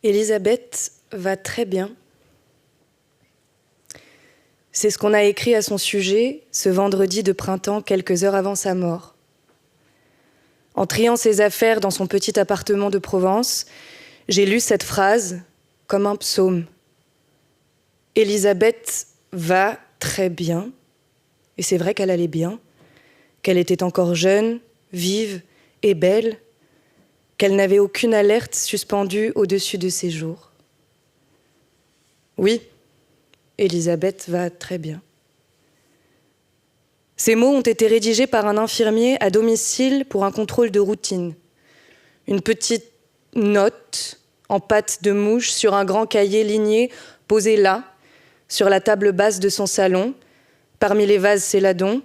Élisabeth va très bien. C'est ce qu'on a écrit à son sujet ce vendredi de printemps, quelques heures avant sa mort. En triant ses affaires dans son petit appartement de Provence, j'ai lu cette phrase comme un psaume. Élisabeth va très bien, et c'est vrai qu'elle allait bien, qu'elle était encore jeune, vive et belle, qu'elle n'avait aucune alerte suspendue au-dessus de ses jours. Oui, Élisabeth va très bien. Ces mots ont été rédigés par un infirmier à domicile pour un contrôle de routine. Une petite note en pâte de mouche sur un grand cahier ligné posé là, sur la table basse de son salon, parmi les vases céladons,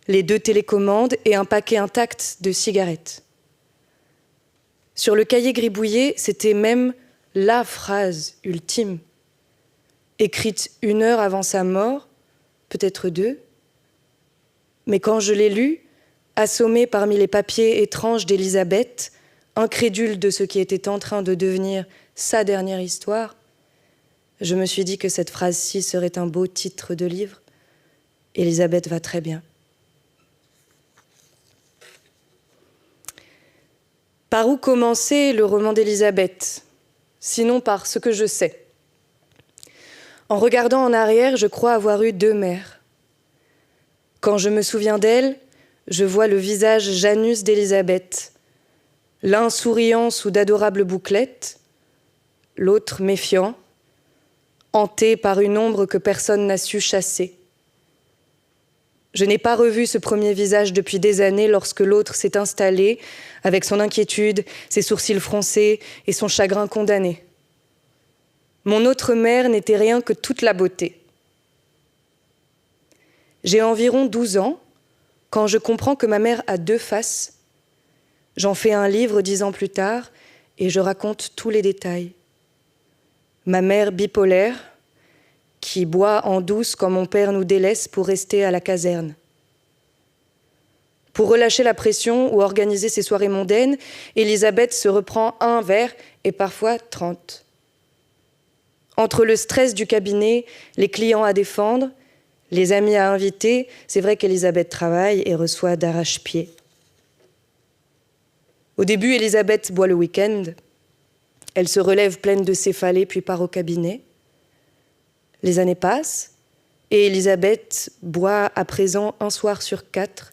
les 2 télécommandes et un paquet intact de cigarettes. Sur le cahier gribouillé, c'était même la phrase ultime, écrite 1 heure avant sa mort, peut-être 2. Mais quand je l'ai lue, assommée parmi les papiers étranges d'Élisabeth, incrédule de ce qui était en train de devenir sa dernière histoire, je me suis dit que cette phrase-ci serait un beau titre de livre. Élisabeth va très bien. Par où commencer le roman d'Élisabeth, sinon par ce que je sais? En regardant en arrière, je crois avoir eu 2 mères. Quand je me souviens d'elle, je vois le visage Janus d'Élisabeth, l'un souriant sous d'adorables bouclettes, l'autre méfiant, hanté par une ombre que personne n'a su chasser. Je n'ai pas revu ce premier visage depuis des années lorsque l'autre s'est installé, avec son inquiétude, ses sourcils froncés et son chagrin condamné. Mon autre mère n'était rien que toute la beauté. J'ai environ 12 ans quand je comprends que ma mère a 2 faces. J'en fais un livre 10 ans plus tard et je raconte tous les détails. Ma mère bipolaire, qui boit en douce quand mon père nous délaisse pour rester à la caserne. Pour relâcher la pression ou organiser ses soirées mondaines, Élisabeth se reprend 1 verre et parfois 30. Entre le stress du cabinet, les clients à défendre, les amis à inviter, c'est vrai qu'Élisabeth travaille et reçoit d'arrache-pied. Au début, Élisabeth boit le week-end. Elle se relève pleine de céphalées puis part au cabinet. Les années passent et Élisabeth boit à présent 1 soir sur 4,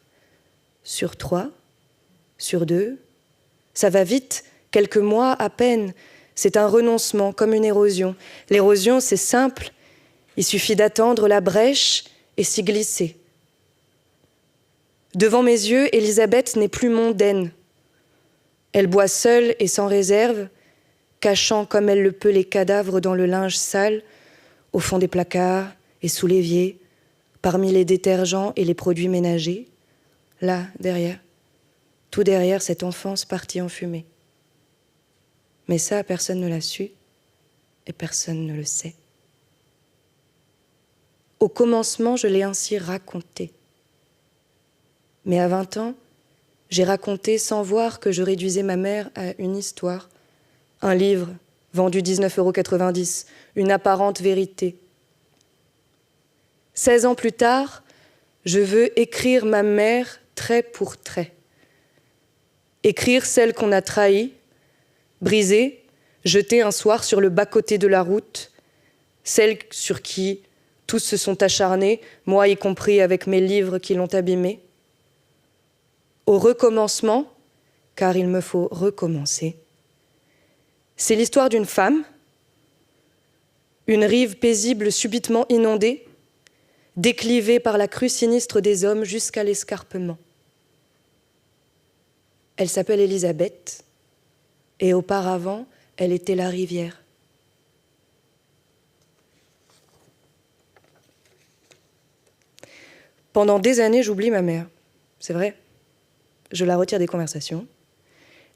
sur 3, sur 2. Ça va vite, quelques mois à peine. C'est un renoncement, comme une érosion. L'érosion, c'est simple. Il suffit d'attendre la brèche et s'y glisser. Devant mes yeux, Élisabeth n'est plus mondaine. Elle boit seule et sans réserve, cachant comme elle le peut les cadavres dans le linge sale, au fond des placards et sous l'évier, parmi les détergents et les produits ménagers, là, derrière, tout derrière cette enfance partie en fumée. Mais ça, personne ne l'a su et personne ne le sait. Au commencement, je l'ai ainsi raconté. Mais à 20 ans, j'ai raconté sans voir que je réduisais ma mère à une histoire, un livre vendu 19,90 €, une apparente vérité. 16 ans plus tard, je veux écrire ma mère trait pour trait. Écrire celle qu'on a trahie, brisée, jetée un soir sur le bas-côté de la route, celle sur qui tous se sont acharnés, moi y compris avec mes livres qui l'ont abîmée. Au recommencement, car il me faut recommencer. C'est l'histoire d'une femme, une rive paisible subitement inondée, déclivée par la crue sinistre des hommes jusqu'à l'escarpement. Elle s'appelle Élisabeth, et auparavant, elle était la rivière. Pendant des années, j'oublie ma mère, c'est vrai. Je la retire des conversations,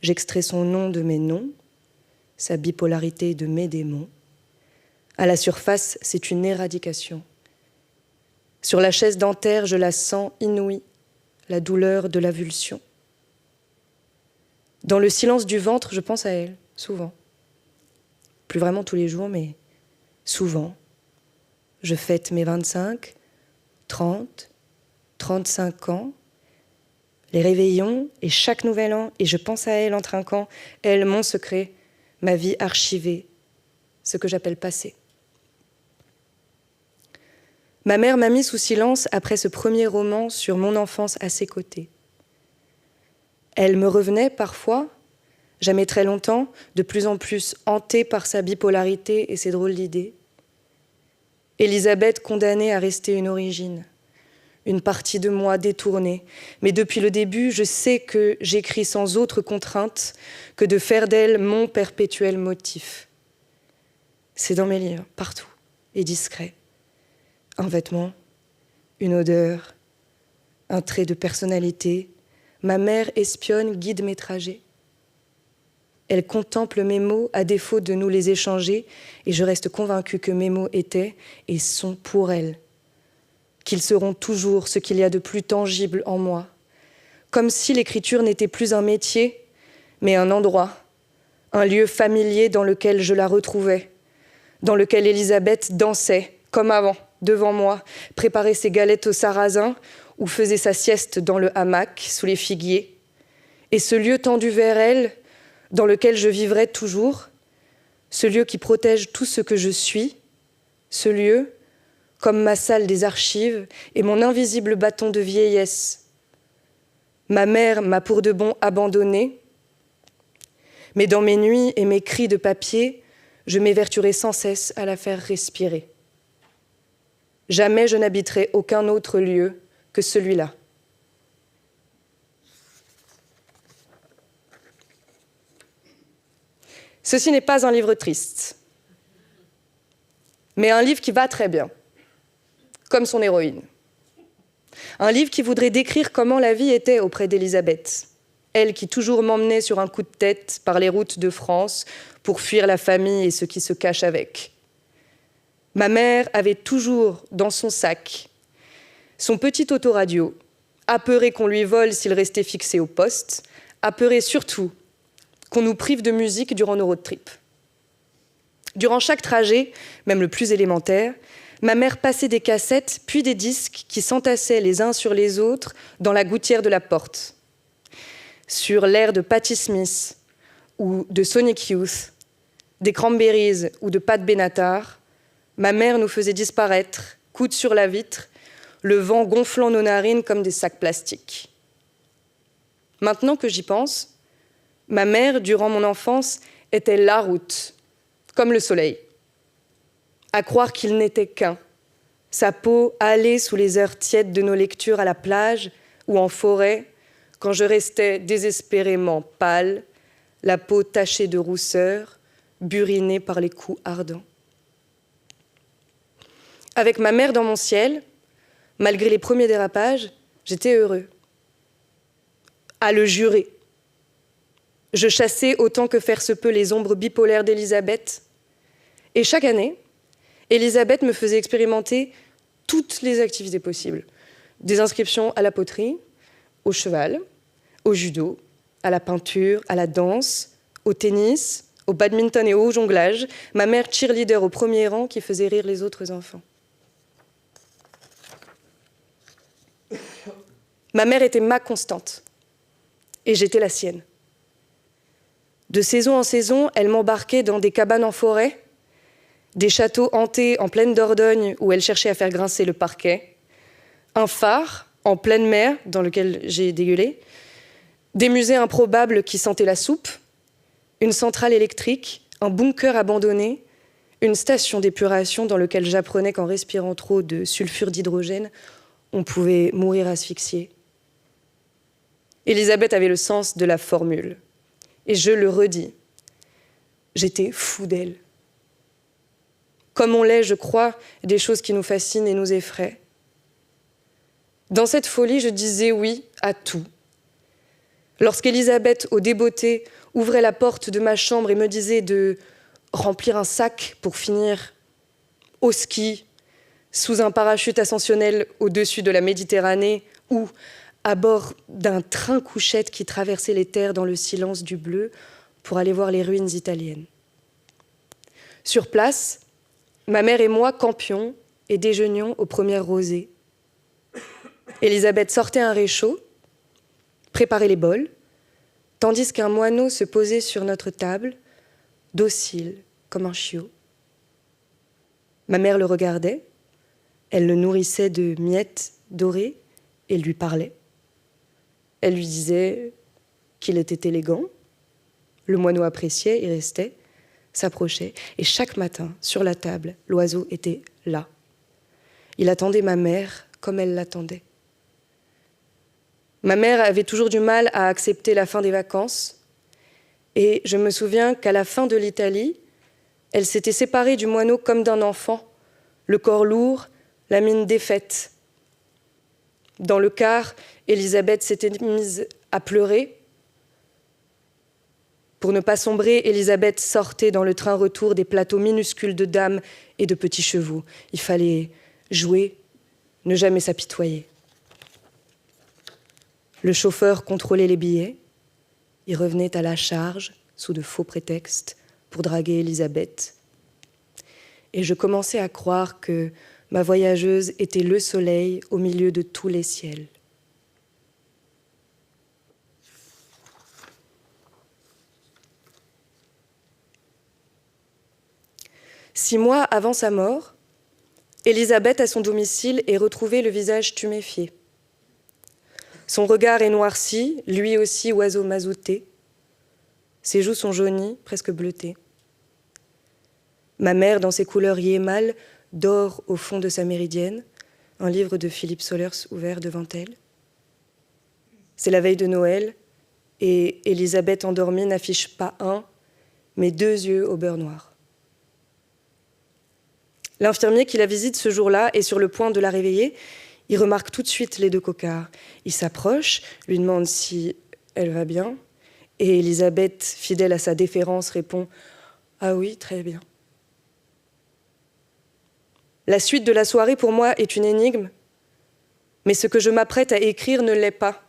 j'extrais son nom de mes noms, sa bipolarité de mes démons. À la surface, c'est une éradication. Sur la chaise dentaire, je la sens inouïe, la douleur de l'avulsion. Dans le silence du ventre, je pense à elle, souvent. plus vraiment tous les jours, mais souvent. Je fête mes 25, 30, 35 ans, les réveillons et chaque nouvel an, et je pense à elle en trinquant, elle, mon secret, ma vie archivée, ce que j'appelle passé. Ma mère m'a mis sous silence après ce premier roman sur mon enfance à ses côtés. Elle me revenait parfois, jamais très longtemps, de plus en plus hantée par sa bipolarité et ses drôles d'idées. Élisabeth condamnée à rester une origine, une partie de moi détournée. Mais depuis le début, je sais que j'écris sans autre contrainte que de faire d'elle mon perpétuel motif. C'est dans mes livres, partout, et discret. Un vêtement, une odeur, un trait de personnalité. Ma mère espionne, guide mes trajets. Elle contemple mes mots à défaut de nous les échanger et je reste convaincue que mes mots étaient et sont pour elle, qu'ils seront toujours ce qu'il y a de plus tangible en moi, comme si l'écriture n'était plus un métier, mais un endroit, un lieu familier dans lequel je la retrouvais, dans lequel Élisabeth dansait, comme avant, devant moi, préparait ses galettes au sarrasin ou faisait sa sieste dans le hamac sous les figuiers, et ce lieu tendu vers elle, dans lequel je vivrai toujours, ce lieu qui protège tout ce que je suis, ce lieu, comme ma salle des archives et mon invisible bâton de vieillesse. Ma mère m'a pour de bon abandonnée, mais dans mes nuits et mes cris de papier, je m'évertuerai sans cesse à la faire respirer. Jamais je n'habiterai aucun autre lieu que celui-là. Ceci n'est pas un livre triste, mais un livre qui va très bien, comme son héroïne. Un livre qui voudrait décrire comment la vie était auprès d'Élisabeth, elle qui toujours m'emmenait sur un coup de tête par les routes de France pour fuir la famille et ce qui se cache avec. Ma mère avait toujours dans son sac son petit autoradio, apeurée qu'on lui vole s'il restait fixé au poste, apeurée surtout qu'on nous prive de musique durant nos road trips. Durant chaque trajet, même le plus élémentaire, ma mère passait des cassettes puis des disques qui s'entassaient les uns sur les autres dans la gouttière de la porte. Sur l'air de Patti Smith ou de Sonic Youth, des Cranberries ou de Pat Benatar, ma mère nous faisait disparaître, coude sur la vitre, le vent gonflant nos narines comme des sacs plastiques. Maintenant que j'y pense, ma mère, durant mon enfance, était la route, comme le soleil. À croire qu'il n'était qu'un. Sa peau hâlée sous les heures tièdes de nos lectures à la plage ou en forêt, quand je restais désespérément pâle, la peau tachée de rousseur, burinée par les coups ardents. Avec ma mère dans mon ciel, malgré les premiers dérapages, j'étais heureux. À le jurer. Je chassais autant que faire se peut les ombres bipolaires d'Élisabeth. Et chaque année, Élisabeth me faisait expérimenter toutes les activités possibles. Des inscriptions à la poterie, au cheval, au judo, à la peinture, à la danse, au tennis, au badminton et au jonglage. Ma mère cheerleader au premier rang qui faisait rire les autres enfants. Ma mère était ma constante et j'étais la sienne. De saison en saison, elle m'embarquait dans des cabanes en forêt, des châteaux hantés en pleine Dordogne où elle cherchait à faire grincer le parquet, un phare en pleine mer dans lequel j'ai dégueulé, des musées improbables qui sentaient la soupe, une centrale électrique, un bunker abandonné, une station d'épuration dans laquelle j'apprenais qu'en respirant trop de sulfure d'hydrogène, on pouvait mourir asphyxié. Élisabeth avait le sens de la formule. Et je le redis, j'étais fou d'elle. Comme on l'est, je crois, des choses qui nous fascinent et nous effraient. Dans cette folie, je disais oui à tout. Lorsqu'Élisabeth, au débeauté, ouvrait la porte de ma chambre et me disait de remplir un sac pour finir au ski, sous un parachute ascensionnel au-dessus de la Méditerranée ou à bord d'un train-couchette qui traversait les terres dans le silence du bleu pour aller voir les ruines italiennes. Sur place, ma mère et moi campions et déjeunions aux premières rosées. Élisabeth sortait un réchaud, préparait les bols, tandis qu'un moineau se posait sur notre table, docile comme un chiot. Ma mère le regardait, elle le nourrissait de miettes dorées et lui parlait. Elle lui disait qu'il était élégant, le moineau appréciait, y restait, s'approchait, et chaque matin, sur la table, l'oiseau était là. Il attendait ma mère comme elle l'attendait. Ma mère avait toujours du mal à accepter la fin des vacances, et je me souviens qu'à la fin de l'Italie, elle s'était séparée du moineau comme d'un enfant, le corps lourd, la mine défaite. Dans le car, Élisabeth s'était mise à pleurer. Pour ne pas sombrer, Élisabeth sortait dans le train retour des plateaux minuscules de dames et de petits chevaux. Il fallait jouer, ne jamais s'apitoyer. Le chauffeur contrôlait les billets. Il revenait à la charge, sous de faux prétextes, pour draguer Élisabeth. Et je commençais à croire que ma voyageuse était le soleil au milieu de tous les ciels. Six mois avant sa mort, Élisabeth, à son domicile, est retrouvée le visage tuméfié. Son regard est noirci, lui aussi oiseau mazouté. Ses joues sont jaunies, presque bleutées. Ma mère, dans ses couleurs yémales, dort au fond de sa méridienne, un livre de Philippe Solers ouvert devant elle. C'est la veille de Noël, et Élisabeth endormie n'affiche pas un, mais deux yeux au beurre noir. L'infirmier qui la visite ce jour-là est sur le point de la réveiller. Il remarque tout de suite les deux cocards. Il s'approche, lui demande si elle va bien, et Élisabeth, fidèle à sa déférence, répond « Ah oui, très bien ». La suite de la soirée, pour moi, est une énigme, mais ce que je m'apprête à écrire ne l'est pas.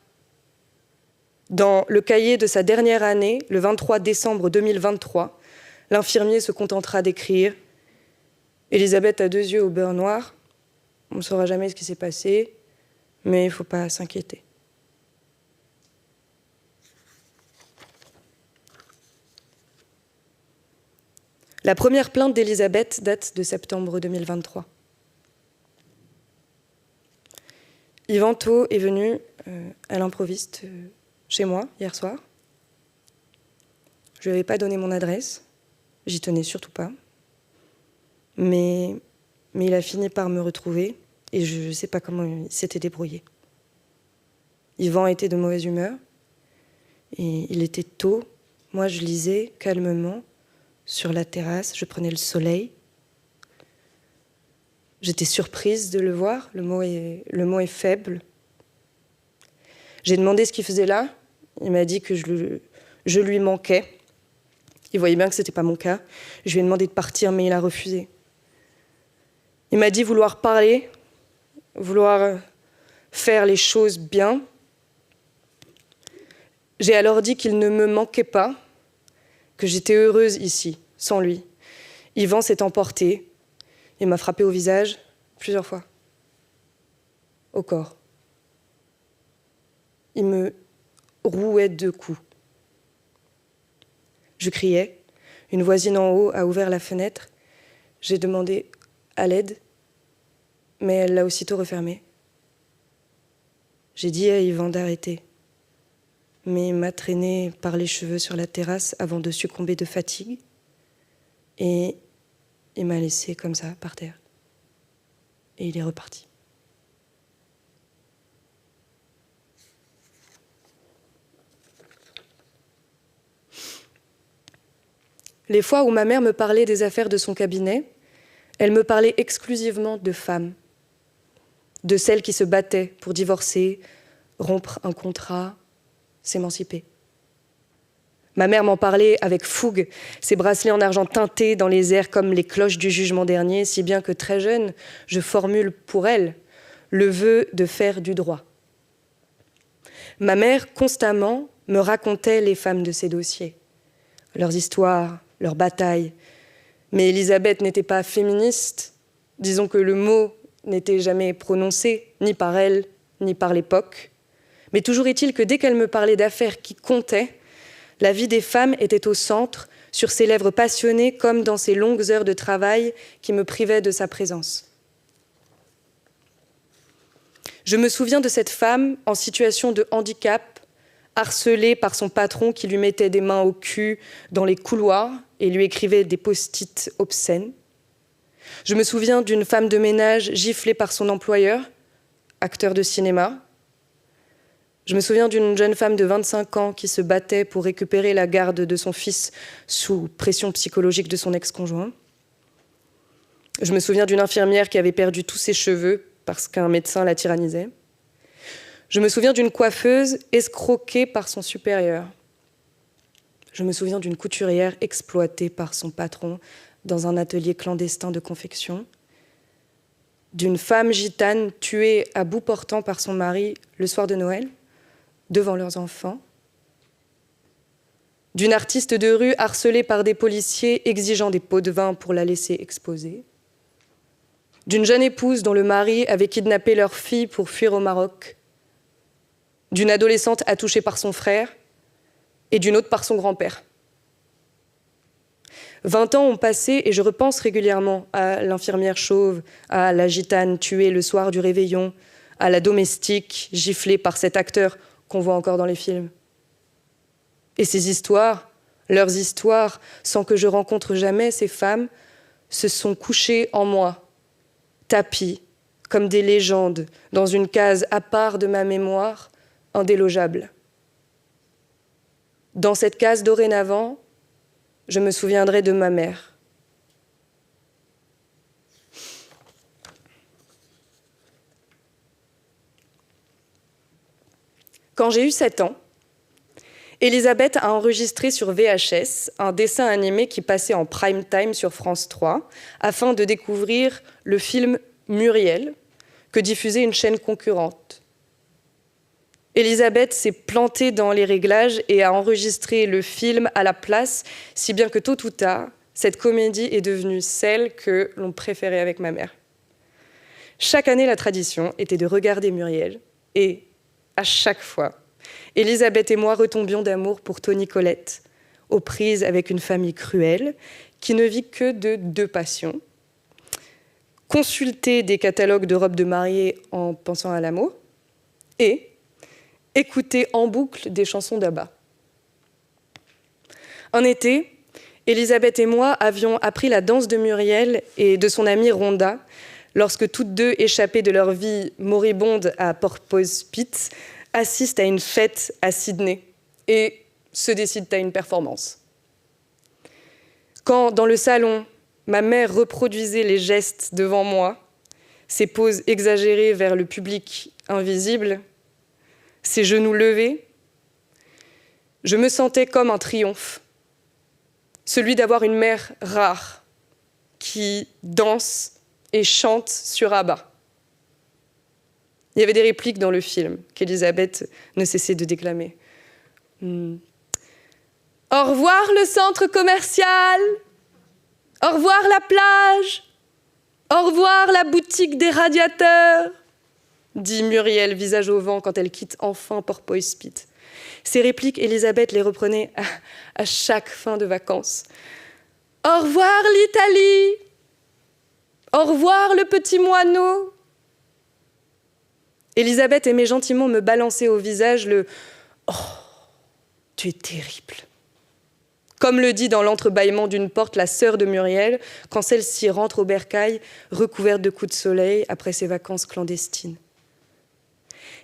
Dans le cahier de sa dernière année, le 23 décembre 2023, l'infirmier se contentera d'écrire « Élisabeth a deux yeux au beurre noir. On ne saura jamais ce qui s'est passé, mais il ne faut pas s'inquiéter. » La première plainte d'Élisabeth date de septembre 2023. Yvan Thaud est venu à l'improviste chez moi hier soir. Je ne lui avais pas donné mon adresse, j'y tenais surtout pas. Mais il a fini par me retrouver et je ne sais pas comment il s'était débrouillé. Yvan était de mauvaise humeur et il était tôt. Moi, je lisais calmement sur la terrasse, je prenais le soleil. J'étais surprise de le voir, le mot est faible. J'ai demandé ce qu'il faisait là, il m'a dit que je lui manquais. Il voyait bien que ce n'était pas mon cas. Je lui ai demandé de partir, mais il a refusé. Il m'a dit vouloir parler, vouloir faire les choses bien. J'ai alors dit qu'il ne me manquait pas, que j'étais heureuse ici, sans lui. Yvan s'est emporté. Il m'a frappé au visage plusieurs fois, au corps. Il me rouait de coups. Je criais. Une voisine en haut a ouvert la fenêtre. J'ai demandé à l'aide, mais elle l'a aussitôt refermée. J'ai dit à Yvan d'arrêter, mais il m'a traîné par les cheveux sur la terrasse avant de succomber de fatigue, et il m'a laissé comme ça, par terre. Et il est reparti. Les fois où ma mère me parlait des affaires de son cabinet, elle me parlait exclusivement de femmes, de celles qui se battaient pour divorcer, rompre un contrat, s'émanciper. Ma mère m'en parlait avec fougue, ses bracelets en argent teintés dans les airs comme les cloches du jugement dernier, si bien que très jeune, je formule pour elle le vœu de faire du droit. Ma mère, constamment, me racontait les femmes de ses dossiers, leurs histoires, leurs batailles, Mais Élisabeth n'était pas féministe. Disons que le mot n'était jamais prononcé, ni par elle, ni par l'époque. Mais toujours est-il que dès qu'elle me parlait d'affaires qui comptaient, la vie des femmes était au centre, sur ses lèvres passionnées comme dans ses longues heures de travail qui me privaient de sa présence. Je me souviens de cette femme en situation de handicap, harcelée par son patron qui lui mettait des mains au cul dans les couloirs et lui écrivait des post-it obscènes. Je me souviens d'une femme de ménage giflée par son employeur, acteur de cinéma. Je me souviens d'une jeune femme de 25 ans qui se battait pour récupérer la garde de son fils sous pression psychologique de son ex-conjoint. Je me souviens d'une infirmière qui avait perdu tous ses cheveux parce qu'un médecin la tyrannisait. Je me souviens d'une coiffeuse escroquée par son supérieur. Je me souviens d'une couturière exploitée par son patron dans un atelier clandestin de confection. D'une femme gitane tuée à bout portant par son mari le soir de Noël, devant leurs enfants. D'une artiste de rue harcelée par des policiers exigeant des pots de vin pour la laisser exposer. D'une jeune épouse dont le mari avait kidnappé leur fille pour fuir au Maroc. D'une adolescente attouchée par son frère et d'une autre par son grand-père. 20 ans ont passé et je repense régulièrement à l'infirmière chauve, à la gitane tuée le soir du réveillon, à la domestique giflée par cet acteur qu'on voit encore dans les films. Et ces histoires, leurs histoires, sans que je rencontre jamais ces femmes, se sont couchées en moi, tapies, comme des légendes, dans une case à part de ma mémoire, indélogeable. Dans cette case dorénavant, je me souviendrai de ma mère. Quand j'ai eu 7 ans, Elisabeth a enregistré sur VHS un dessin animé qui passait en prime time sur France 3 afin de découvrir le film Muriel que diffusait une chaîne concurrente. Elisabeth s'est plantée dans les réglages et a enregistré le film à la place, si bien que tôt ou tard, cette comédie est devenue celle que l'on préférait avec ma mère. Chaque année, la tradition était de regarder Muriel et, à chaque fois, Elisabeth et moi retombions d'amour pour Toni Collette, aux prises avec une famille cruelle qui ne vit que de 2 passions. Consulter des catalogues de robes de mariée en pensant à l'amour et écouter en boucle des chansons d'Abba. Un été, Elisabeth et moi avions appris la danse de Muriel et de son amie Rhonda lorsque toutes deux, échappées de leur vie moribonde à Porpoise Pit, assistent à une fête à Sydney et se décident à une performance. Quand, dans le salon, ma mère reproduisait les gestes devant moi, ses poses exagérées vers le public invisible, ses genoux levés, je me sentais comme un triomphe, celui d'avoir une mère rare qui danse et chante sur Abba. Il y avait des répliques dans le film qu'Elisabeth ne cessait de déclamer. Au revoir le centre commercial, au revoir la plage, au revoir la boutique des radiateurs, dit Muriel, visage au vent, quand elle quitte enfin Porpoise Pit. Ces répliques, Elisabeth les reprenait à chaque fin de vacances. Au revoir l'Italie, au revoir le petit moineau. Elisabeth aimait gentiment me balancer au visage le « Oh, tu es terrible !» Comme le dit dans l'entrebâillement d'une porte la sœur de Muriel, quand celle-ci rentre au bercail, recouverte de coups de soleil après ses vacances clandestines.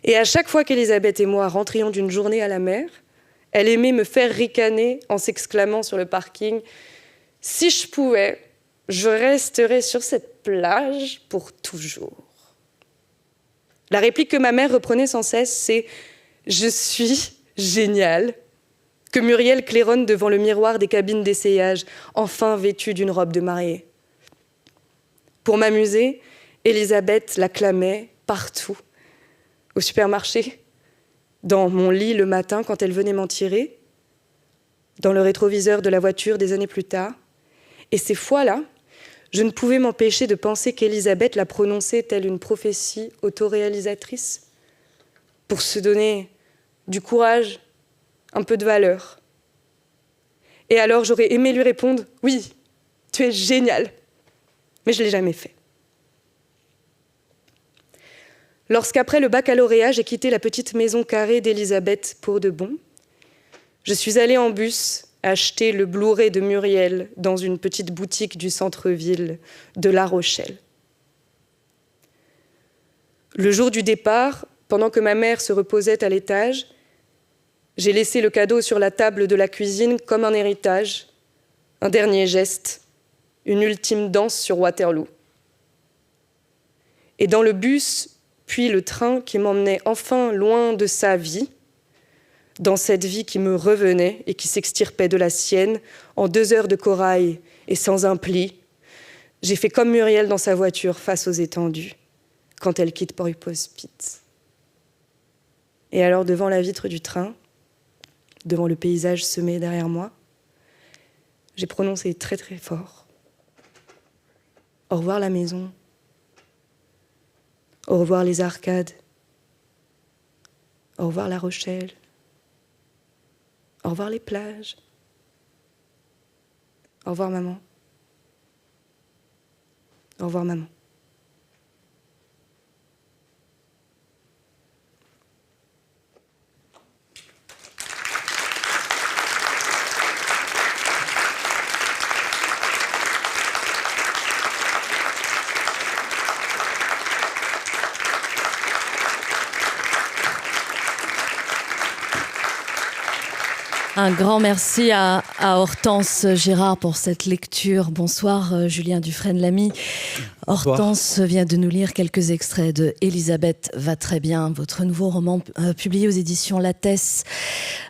Et à chaque fois qu'Elisabeth et moi rentrions d'une journée à la mer, elle aimait me faire ricaner en s'exclamant sur le parking « Si je pouvais, je resterais sur cette plage pour toujours. » La réplique que ma mère reprenait sans cesse, c'est « Je suis géniale », que Muriel claironne devant le miroir des cabines d'essayage, enfin vêtue d'une robe de mariée. Pour m'amuser, Elisabeth l'acclamait partout. Au supermarché, dans mon lit le matin quand elle venait m'en tirer, dans le rétroviseur de la voiture des années plus tard, Et ces fois-là, je ne pouvais m'empêcher de penser qu'Élisabeth la prononçait telle une prophétie autoréalisatrice, pour se donner du courage, un peu de valeur. Et alors j'aurais aimé lui répondre « Oui, tu es génial !» Mais je ne l'ai jamais fait. Lorsqu'après le baccalauréat, j'ai quitté la petite maison carrée d'Élisabeth pour de bon, je suis allée en bus acheter le Blu-ray de Muriel dans une petite boutique du centre-ville de La Rochelle. Le jour du départ, pendant que ma mère se reposait à l'étage, j'ai laissé le cadeau sur la table de la cuisine comme un héritage, un dernier geste, une ultime danse sur Waterloo. Et dans le bus, puis le train qui m'emmenait enfin loin de sa vie, dans cette vie qui me revenait et qui s'extirpait de la sienne, en 2 heures de corail et sans un pli, j'ai fait comme Muriel dans sa voiture face aux étendues, quand elle quitte Porpoise Pit. Et alors, devant la vitre du train, devant le paysage semé derrière moi, j'ai prononcé très très fort « Au revoir la maison, au revoir les arcades, au revoir La Rochelle, au revoir les plages, au revoir maman, au revoir maman ». Un grand merci à Hortense Girard pour cette lecture. Bonsoir Julien Dufresne-Lamy. Hortense vient de nous lire quelques extraits de Élisabeth va très bien, votre nouveau roman publié aux éditions Lattès.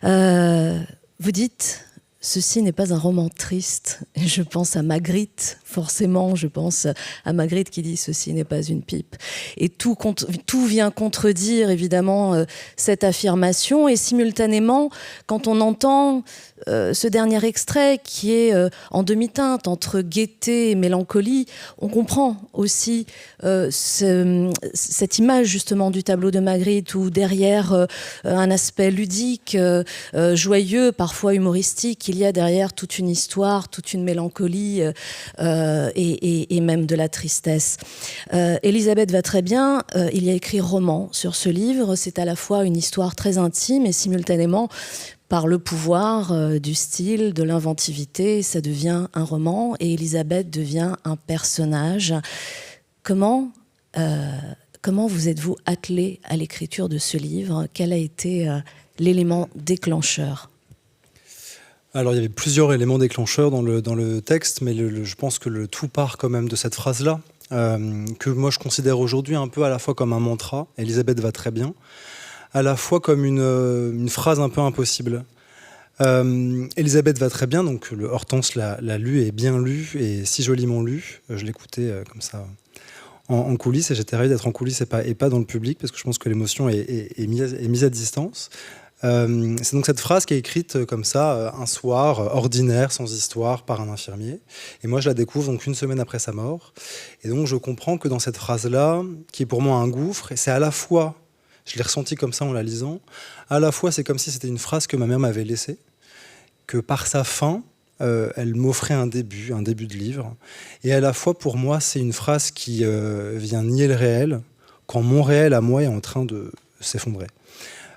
Vous dites... Ceci n'est pas un roman triste. Je pense à Magritte, forcément. Je pense à Magritte qui dit « Ceci n'est pas une pipe ». Et tout vient contredire, évidemment, cette affirmation. Et simultanément, quand on entend ce dernier extrait qui est en demi-teinte entre gaieté et mélancolie, on comprend aussi cette image, justement, du tableau de Magritte où derrière un aspect ludique, joyeux, parfois humoristique, il y a derrière toute une histoire, toute une mélancolie et même de la tristesse. Élisabeth va très bien, il y a écrit roman sur ce livre, c'est à la fois une histoire très intime et simultanément, par le pouvoir du style, de l'inventivité, ça devient un roman et Élisabeth devient un personnage. Comment vous êtes-vous attelé à l'écriture de ce livre? Quel a été l'élément déclencheur? Alors, il y avait plusieurs éléments déclencheurs dans le texte, mais je pense que le tout part quand même de cette phrase-là, que moi je considère aujourd'hui un peu à la fois comme un mantra, Élisabeth va très bien, à la fois comme une phrase un peu impossible. Élisabeth va très bien, donc le Hortense l'a lu et bien lu, et si joliment lu. Je l'écoutais comme ça en coulisses, et j'étais ravi d'être en coulisses et pas dans le public, parce que je pense que l'émotion est mise à distance. C'est donc cette phrase qui est écrite comme ça, un soir, ordinaire, sans histoire, par un infirmier. Et moi, je la découvre donc 1 semaine après sa mort. Et donc, je comprends que dans cette phrase-là, qui est pour moi un gouffre, et c'est à la fois, je l'ai ressenti comme ça en la lisant, à la fois, c'est comme si c'était une phrase que ma mère m'avait laissée, que par sa fin, elle m'offrait un début de livre. Et à la fois, pour moi, c'est une phrase qui vient nier le réel, quand mon réel à moi est en train de s'effondrer.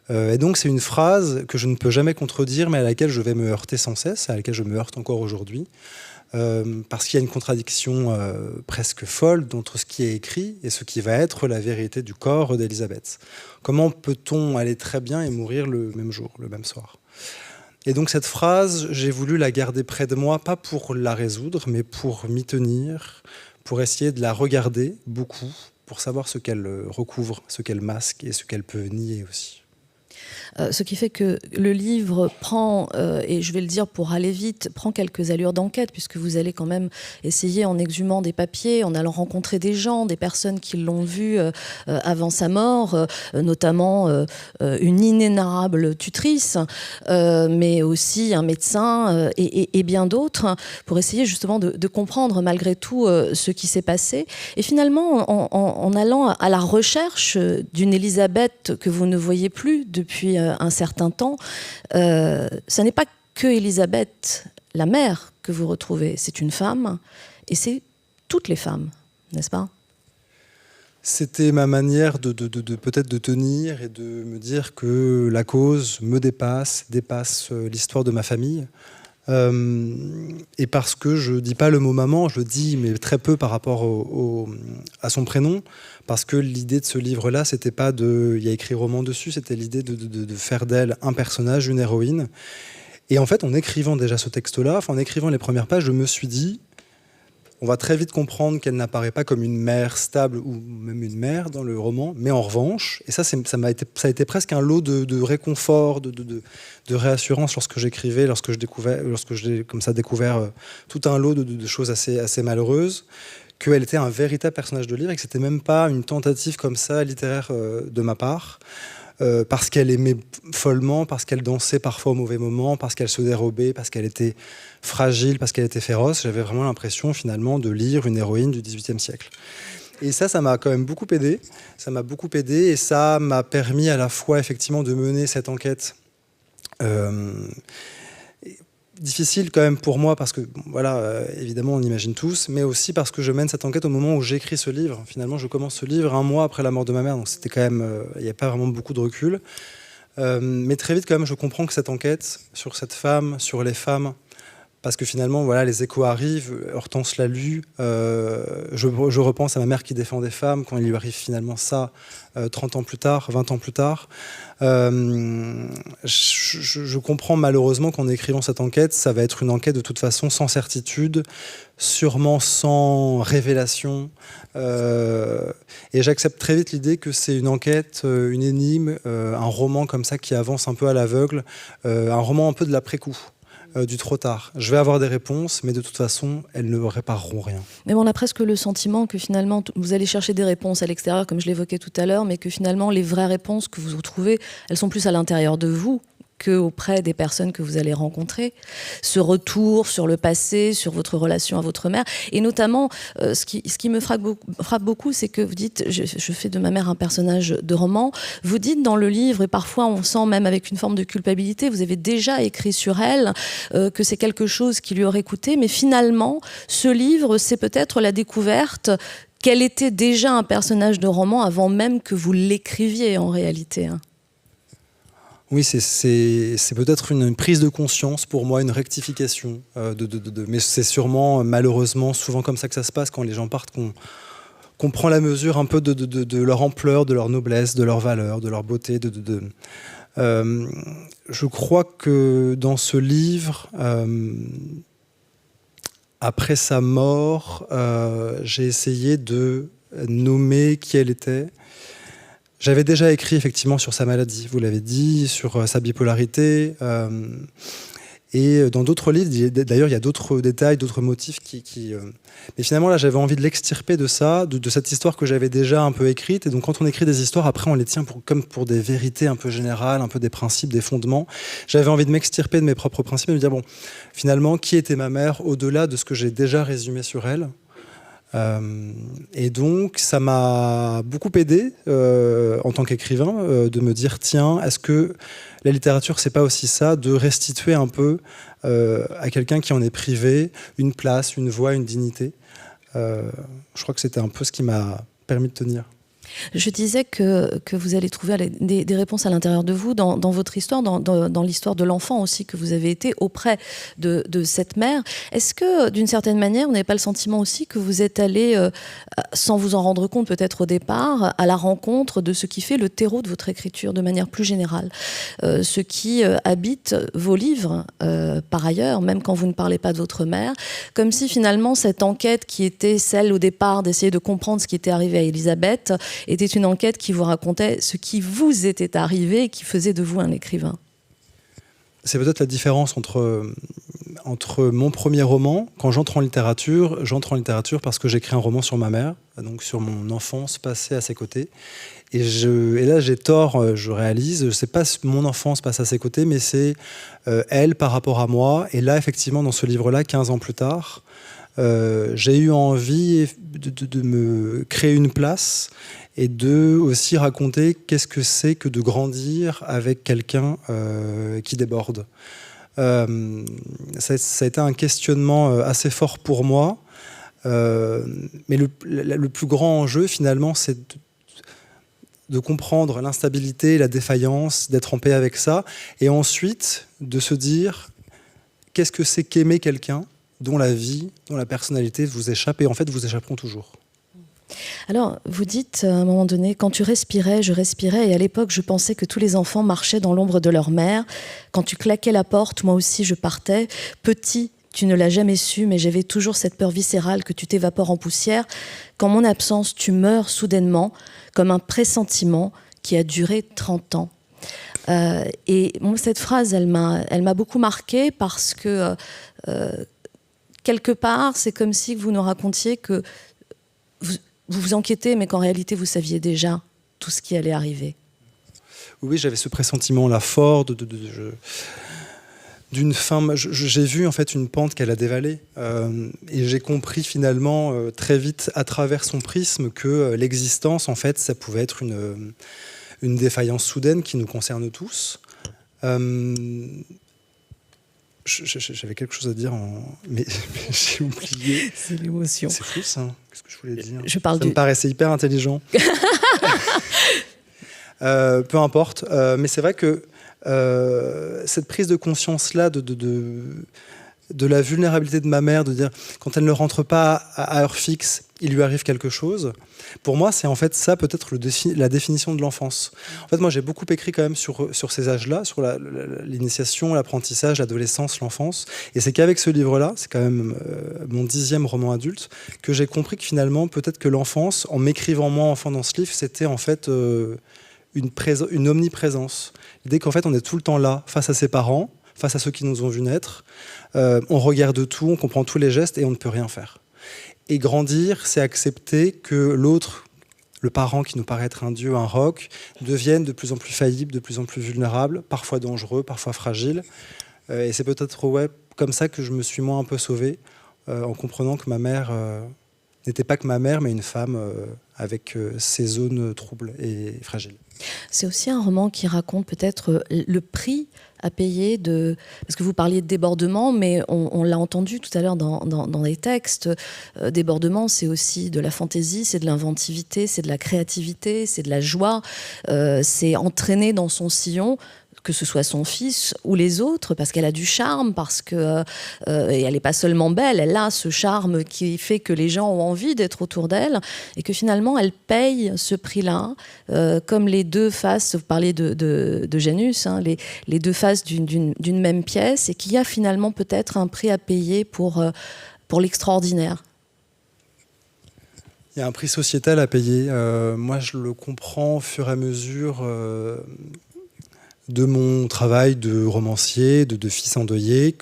Et donc c'est une phrase que je ne peux jamais contredire, mais à laquelle je vais me heurter sans cesse, à laquelle je me heurte encore aujourd'hui, parce qu'il y a une contradiction presque folle entre ce qui est écrit et ce qui va être la vérité du corps d'Élisabeth. Comment peut-on aller très bien et mourir le même jour, le même soir? Et donc cette phrase, j'ai voulu la garder près de moi, pas pour la résoudre, mais pour m'y tenir, pour essayer de la regarder beaucoup, pour savoir ce qu'elle recouvre, ce qu'elle masque et ce qu'elle peut nier aussi. Ce qui fait que le livre prend, et je vais le dire pour aller vite, prend quelques allures d'enquête, puisque vous allez quand même essayer, en exhumant des papiers, en allant rencontrer des gens, des personnes qui l'ont vu avant sa mort, notamment une inénarrable tutrice, mais aussi un médecin et bien d'autres, pour essayer justement de comprendre malgré tout ce qui s'est passé. Et finalement, en allant à la recherche d'une Élisabeth que vous ne voyez plus depuis un certain temps, ce n'est pas que Élisabeth, la mère, que vous retrouvez. C'est une femme, et c'est toutes les femmes, n'est-ce pas ? C'était ma manière de peut-être de tenir et de me dire que la cause me dépasse l'histoire de ma famille. Et parce que je dis pas le mot maman, je le dis mais très peu par rapport à son prénom, parce que l'idée de ce livre-là, c'était pas il y a écrit roman dessus, c'était l'idée de faire d'elle un personnage, une héroïne. Et en fait, en écrivant déjà ce texte-là, en écrivant les premières pages, je me suis dit, on va très vite comprendre qu'elle n'apparaît pas comme une mère stable ou même une mère dans le roman, mais en revanche, et ça a été presque un lot de réconfort, de réassurance lorsque j'écrivais, lorsque j'ai comme ça découvert tout un lot de choses assez malheureuses, qu'elle était un véritable personnage de livre et que c'était même pas une tentative comme ça littéraire de ma part. Parce qu'elle aimait follement, parce qu'elle dansait parfois au mauvais moment, parce qu'elle se dérobait, parce qu'elle était fragile, parce qu'elle était féroce. J'avais vraiment l'impression finalement de lire une héroïne du XVIIIe siècle. Et ça m'a quand même beaucoup aidé. Ça m'a beaucoup aidé et ça m'a permis à la fois effectivement de mener cette enquête difficile quand même pour moi parce que voilà, évidemment on imagine tous, mais aussi parce que je mène cette enquête au moment où j'écris ce livre. Finalement, je commence ce livre 1 mois après la mort de ma mère, donc c'était quand même, il n'y a pas vraiment beaucoup de recul. Mais très vite quand même, je comprends que cette enquête sur cette femme, sur les femmes, parce que finalement, voilà, les échos arrivent. Hortense l'a lu. Je repense à ma mère qui défend des femmes quand il lui arrive finalement ça 30 ans plus tard, 20 ans plus tard. Je comprends malheureusement qu'en écrivant cette enquête, ça va être une enquête de toute façon sans certitude, sûrement sans révélation. Et j'accepte très vite l'idée que c'est une enquête, une énigme, un roman comme ça qui avance un peu à l'aveugle, un roman un peu de l'après-coup. Du trop tard. Je vais avoir des réponses, mais de toute façon, elles ne répareront rien. Mais on a presque le sentiment que finalement, vous allez chercher des réponses à l'extérieur, comme je l'évoquais tout à l'heure, mais que finalement, les vraies réponses que vous retrouvez, elles sont plus à l'intérieur de vous qu'auprès des personnes que vous allez rencontrer. Ce retour sur le passé, sur votre relation à votre mère. Et notamment, ce qui me frappe beaucoup, c'est que vous dites, je fais de ma mère un personnage de roman. Vous dites dans le livre, et parfois on sent même avec une forme de culpabilité, vous avez déjà écrit sur elle, que c'est quelque chose qui lui aurait coûté. Mais finalement, ce livre, c'est peut-être la découverte qu'elle était déjà un personnage de roman avant même que vous l'écriviez en réalité. Oui, c'est peut-être une prise de conscience pour moi, une rectification. Mais c'est sûrement, malheureusement, souvent comme ça que ça se passe quand les gens partent, qu'on prend la mesure un peu de leur ampleur, de leur noblesse, de leur valeur, de leur beauté. Je crois que dans ce livre, après sa mort, j'ai essayé de nommer qui elle était. J'avais déjà écrit effectivement sur sa maladie, vous l'avez dit, sur sa bipolarité. Et dans d'autres livres, d'ailleurs, il y a d'autres détails, d'autres motifs Mais finalement, là, j'avais envie de l'extirper de ça, de cette histoire que j'avais déjà un peu écrite. Et donc, quand on écrit des histoires, après, on les tient comme pour des vérités un peu générales, un peu des principes, des fondements. J'avais envie de m'extirper de mes propres principes et de me dire, bon, finalement, qui était ma mère au-delà de ce que j'ai déjà résumé sur elle ? Et donc, ça m'a beaucoup aidé en tant qu'écrivain de me dire, tiens, est-ce que la littérature, c'est pas aussi ça, de restituer un peu à quelqu'un qui en est privé une place, une voix, une dignité. Je crois que c'était un peu ce qui m'a permis de tenir. Je disais que vous allez trouver des réponses à l'intérieur de vous, dans votre histoire, dans l'histoire de l'enfant aussi que vous avez été auprès de cette mère. Est-ce que, d'une certaine manière, vous n'avez pas le sentiment aussi que vous êtes allé, sans vous en rendre compte peut-être au départ, à la rencontre de ce qui fait le terreau de votre écriture de manière plus générale, ce qui habite vos livres, par ailleurs, même quand vous ne parlez pas de votre mère, comme si finalement cette enquête qui était celle au départ d'essayer de comprendre ce qui était arrivé à Élisabeth était une enquête qui vous racontait ce qui vous était arrivé et qui faisait de vous un écrivain. C'est peut-être la différence entre mon premier roman. Quand j'entre en littérature parce que j'écris un roman sur ma mère, donc sur mon enfance passée à ses côtés. Et là, j'ai tort, je réalise, c'est pas mon enfance passe à ses côtés, mais c'est elle par rapport à moi. Et là, effectivement, dans ce livre-là, 15 ans plus tard, j'ai eu envie de me créer une place et de aussi raconter qu'est-ce que c'est que de grandir avec quelqu'un qui déborde. Ça a été un questionnement assez fort pour moi, mais le plus grand enjeu finalement c'est de comprendre l'instabilité, la défaillance, d'être en paix avec ça, et ensuite de se dire qu'est-ce que c'est qu'aimer quelqu'un dont la vie, dont la personnalité vous échappe, et en fait vous échapperont toujours. Alors, vous dites à un moment donné, quand tu respirais, je respirais, et à l'époque, je pensais que tous les enfants marchaient dans l'ombre de leur mère. Quand tu claquais la porte, moi aussi, je partais. Petit, tu ne l'as jamais su, mais j'avais toujours cette peur viscérale que tu t'évapores en poussière. Qu'en mon absence, tu meurs soudainement, comme un pressentiment qui a duré 30 ans. Et bon, cette phrase, elle m'a beaucoup marquée parce que, quelque part, c'est comme si vous nous racontiez que vous vous inquiétez, mais qu'en réalité, vous saviez déjà tout ce qui allait arriver. Oui, j'avais ce pressentiment-là fort d'une fin. J'ai vu en fait une pente qu'elle a dévalée. Et j'ai compris finalement très vite, à travers son prisme, que l'existence, en fait, ça pouvait être une défaillance soudaine qui nous concerne tous. J'avais quelque chose à dire, mais j'ai oublié. C'est l'émotion. C'est fou ça. Qu'est-ce que je voulais dire ? Ça me paraissait hyper intelligent. Peu importe. Mais c'est vrai que cette prise de conscience-là de la vulnérabilité de ma mère, de dire quand elle ne rentre pas à heure fixe, il lui arrive quelque chose. Pour moi, c'est en fait ça peut-être la définition de l'enfance. En fait, moi, j'ai beaucoup écrit quand même sur ces âges-là, sur l'initiation, l'apprentissage, l'adolescence, l'enfance. Et c'est qu'avec ce livre-là, c'est quand même mon 10e roman adulte, que j'ai compris que finalement, peut-être que l'enfance, en m'écrivant moi enfant dans ce livre, c'était en fait une omniprésence. L'idée qu'en fait, on est tout le temps là, face à ses parents, face à ceux qui nous ont vus naître. On regarde tout, on comprend tous les gestes et on ne peut rien faire. Et grandir, c'est accepter que l'autre, le parent qui nous paraît être un dieu, un roc, devienne de plus en plus faillible, de plus en plus vulnérable, parfois dangereux, parfois fragile. Et c'est peut-être comme ça que je me suis moi un peu sauvé, en comprenant que ma mère n'était pas que ma mère, mais une femme avec ses zones troubles et fragiles. C'est aussi un roman qui raconte peut-être le prix à payer parce que vous parliez de débordement, mais on l'a entendu tout à l'heure dans les textes. Débordement, c'est aussi de la fantaisie, c'est de l'inventivité, c'est de la créativité, c'est de la joie. C'est entraîner dans son sillon, que ce soit son fils ou les autres, parce qu'elle a du charme, parce que et elle n'est pas seulement belle, elle a ce charme qui fait que les gens ont envie d'être autour d'elle, et que finalement elle paye ce prix-là, comme les deux faces, vous parliez de Janus, hein, les deux faces d'une même pièce, et qu'il y a finalement peut-être un prix à payer pour l'extraordinaire. Il y a un prix sociétal à payer. Moi, je le comprends au fur et à mesure de mon travail de romancier, de fils endeuillé,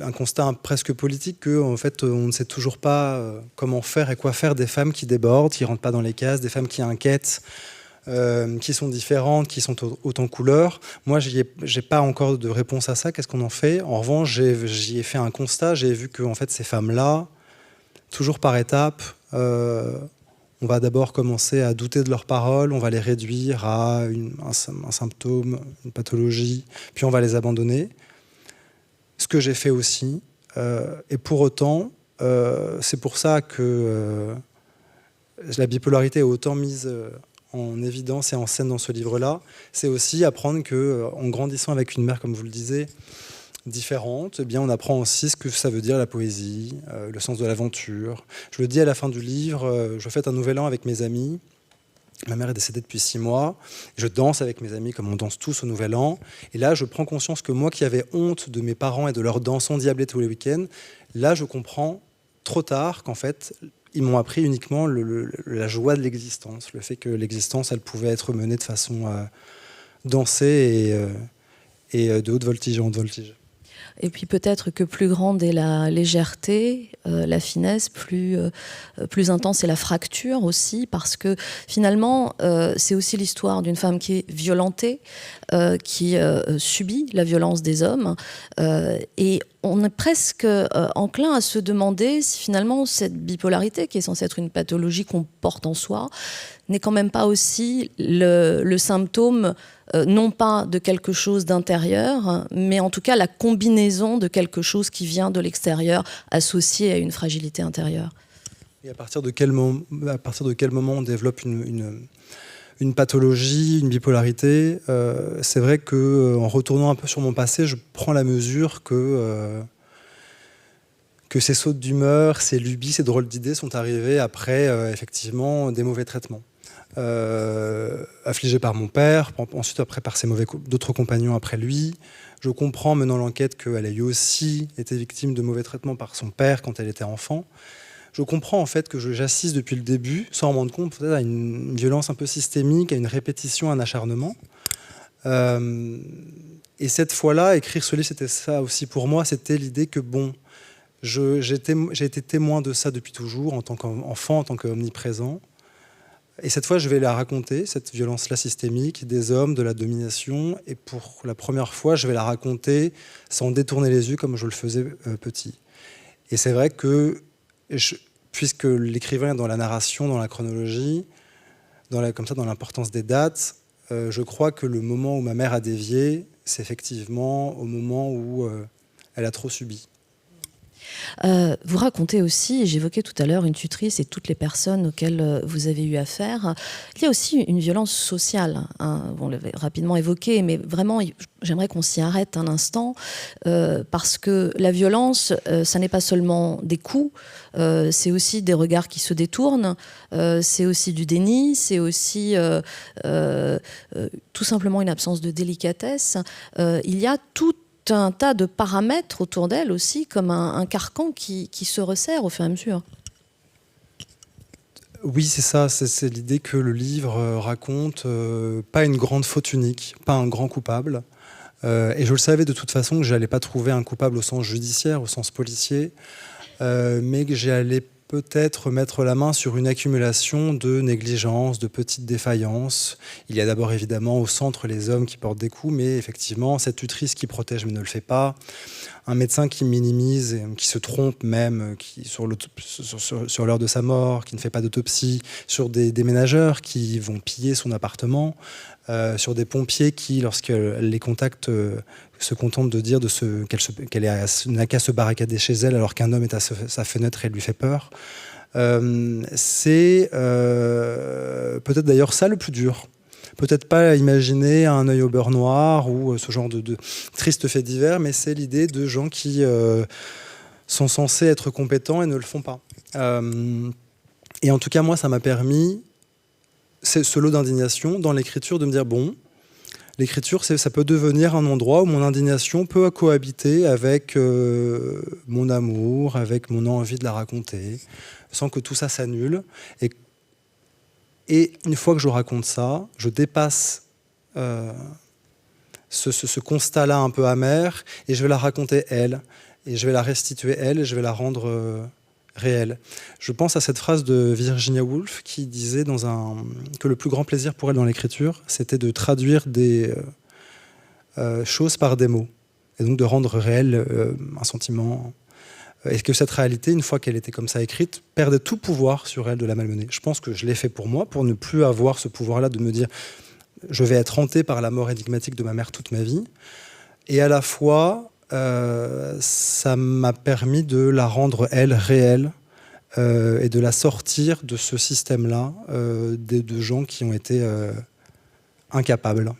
un constat presque politique que en fait on ne sait toujours pas comment faire et quoi faire des femmes qui débordent, qui rentrent pas dans les cases, des femmes qui inquiètent, qui sont différentes, qui sont autant couleurs. Moi, j'ai pas encore de réponse à ça. Qu'est-ce qu'on en fait ? En revanche, j'y ai fait un constat. J'ai vu que en fait ces femmes-là, toujours par étapes, on va d'abord commencer à douter de leurs paroles, on va les réduire à un symptôme, une pathologie, puis on va les abandonner. Ce que j'ai fait aussi. Et pour autant, c'est pour ça que la bipolarité est autant mise en évidence et en scène dans ce livre-là. C'est aussi apprendre qu'en grandissant avec une mère, comme vous le disiez, différente, eh bien on apprend aussi ce que ça veut dire la poésie, le sens de l'aventure. Je le dis à la fin du livre, je fête un nouvel an avec mes amis. Ma mère est décédée depuis 6 mois. Je danse avec mes amis comme on danse tous au nouvel an. Et là, je prends conscience que moi qui avais honte de mes parents et de leur danse endiablée tous les week-ends, là, je comprends trop tard qu'en fait, ils m'ont appris uniquement la joie de l'existence, le fait que l'existence, elle pouvait être menée de façon dansée et de haute voltige en haute voltige. Et puis peut-être que plus grande est la légèreté, la finesse, plus intense est la fracture aussi, parce que finalement, c'est aussi l'histoire d'une femme qui est violentée, qui subit la violence des hommes. Et on est presque enclin à se demander si finalement cette bipolarité, qui est censée être une pathologie qu'on porte en soi, n'est quand même pas aussi le symptôme non pas de quelque chose d'intérieur, mais en tout cas la combinaison de quelque chose qui vient de l'extérieur, associé à une fragilité intérieure. Et à partir de quel moment on développe une pathologie, une bipolarité, c'est vrai qu'en retournant un peu sur mon passé, je prends la mesure que ces sautes d'humeur, ces lubies, ces drôles d'idées sont arrivées après effectivement des mauvais traitements. Affligé par mon père, ensuite après par d'autres compagnons après lui. Je comprends, menant l'enquête, qu'elle a eu aussi été victime de mauvais traitements par son père quand elle était enfant. Je comprends en fait que j'assiste depuis le début, sans m'en rendre compte, peut-être à une violence un peu systémique, à une répétition, à un acharnement. Et cette fois-là, écrire ce livre, c'était ça aussi pour moi, c'était l'idée que bon, j'ai été témoin de ça depuis toujours, en tant qu'enfant, en tant qu'omniprésent. Et cette fois, je vais la raconter, cette violence-là systémique, des hommes, de la domination. Et pour la première fois, je vais la raconter sans détourner les yeux comme je le faisais petit. Et c'est vrai que, puisque l'écrivain est dans la narration, dans la chronologie, comme ça, dans l'importance des dates, je crois que le moment où ma mère a dévié, c'est effectivement au moment où elle a trop subi. Vous racontez aussi, j'évoquais tout à l'heure une tutrice et toutes les personnes auxquelles vous avez eu affaire. Il y a aussi une violence sociale, hein, on l'avait rapidement évoqué, mais vraiment, j'aimerais qu'on s'y arrête un instant, parce que la violence, ça n'est pas seulement des coups, c'est aussi des regards qui se détournent, c'est aussi du déni, c'est aussi tout simplement une absence de délicatesse. Il y a tout un tas de paramètres autour d'elle aussi, comme un carcan qui se resserre au fur et à mesure. Oui, c'est ça, c'est l'idée que le livre raconte pas une grande faute unique, pas un grand coupable. Et je le savais de toute façon que j'allais pas trouver un coupable au sens judiciaire, au sens policier, mais que j'allais peut-être mettre la main sur une accumulation de négligences, de petites défaillances. Il y a d'abord évidemment au centre les hommes qui portent des coups, mais effectivement cette tutrice qui protège mais ne le fait pas, un médecin qui minimise, qui se trompe même sur l'heure de sa mort, qui ne fait pas d'autopsie, sur des déménageurs qui vont piller son appartement, sur des pompiers qui, lorsqu'elle les contacte, se contentent de dire qu'elle n'a qu'à se barricader chez elle alors qu'un homme est à sa fenêtre et lui fait peur. C'est peut-être d'ailleurs ça le plus dur. Peut-être pas imaginer un œil au beurre noir ou ce genre de tristes faits divers, mais c'est l'idée de gens qui sont censés être compétents et ne le font pas. Et en tout cas, moi, ça m'a permis, ce lot d'indignation dans l'écriture, de me dire, bon, l'écriture, ça peut devenir un endroit où mon indignation peut cohabiter avec mon amour, avec mon envie de la raconter, sans que tout ça s'annule. Et une fois que je raconte ça, je dépasse ce constat-là un peu amer, et je vais la raconter elle, et je vais la restituer elle, et je vais la rendre réelle. Je pense à cette phrase de Virginia Woolf qui disait que le plus grand plaisir pour elle dans l'écriture, c'était de traduire des choses par des mots, et donc de rendre réel un sentiment. Et que cette réalité, une fois qu'elle était comme ça écrite, perdait tout pouvoir sur elle de la malmener. Je pense que je l'ai fait pour moi, pour ne plus avoir ce pouvoir-là de me dire je vais être hanté par la mort énigmatique de ma mère toute ma vie. Et à la fois, ça m'a permis de la rendre, elle, réelle, et de la sortir de ce système-là, de gens qui ont été incapables.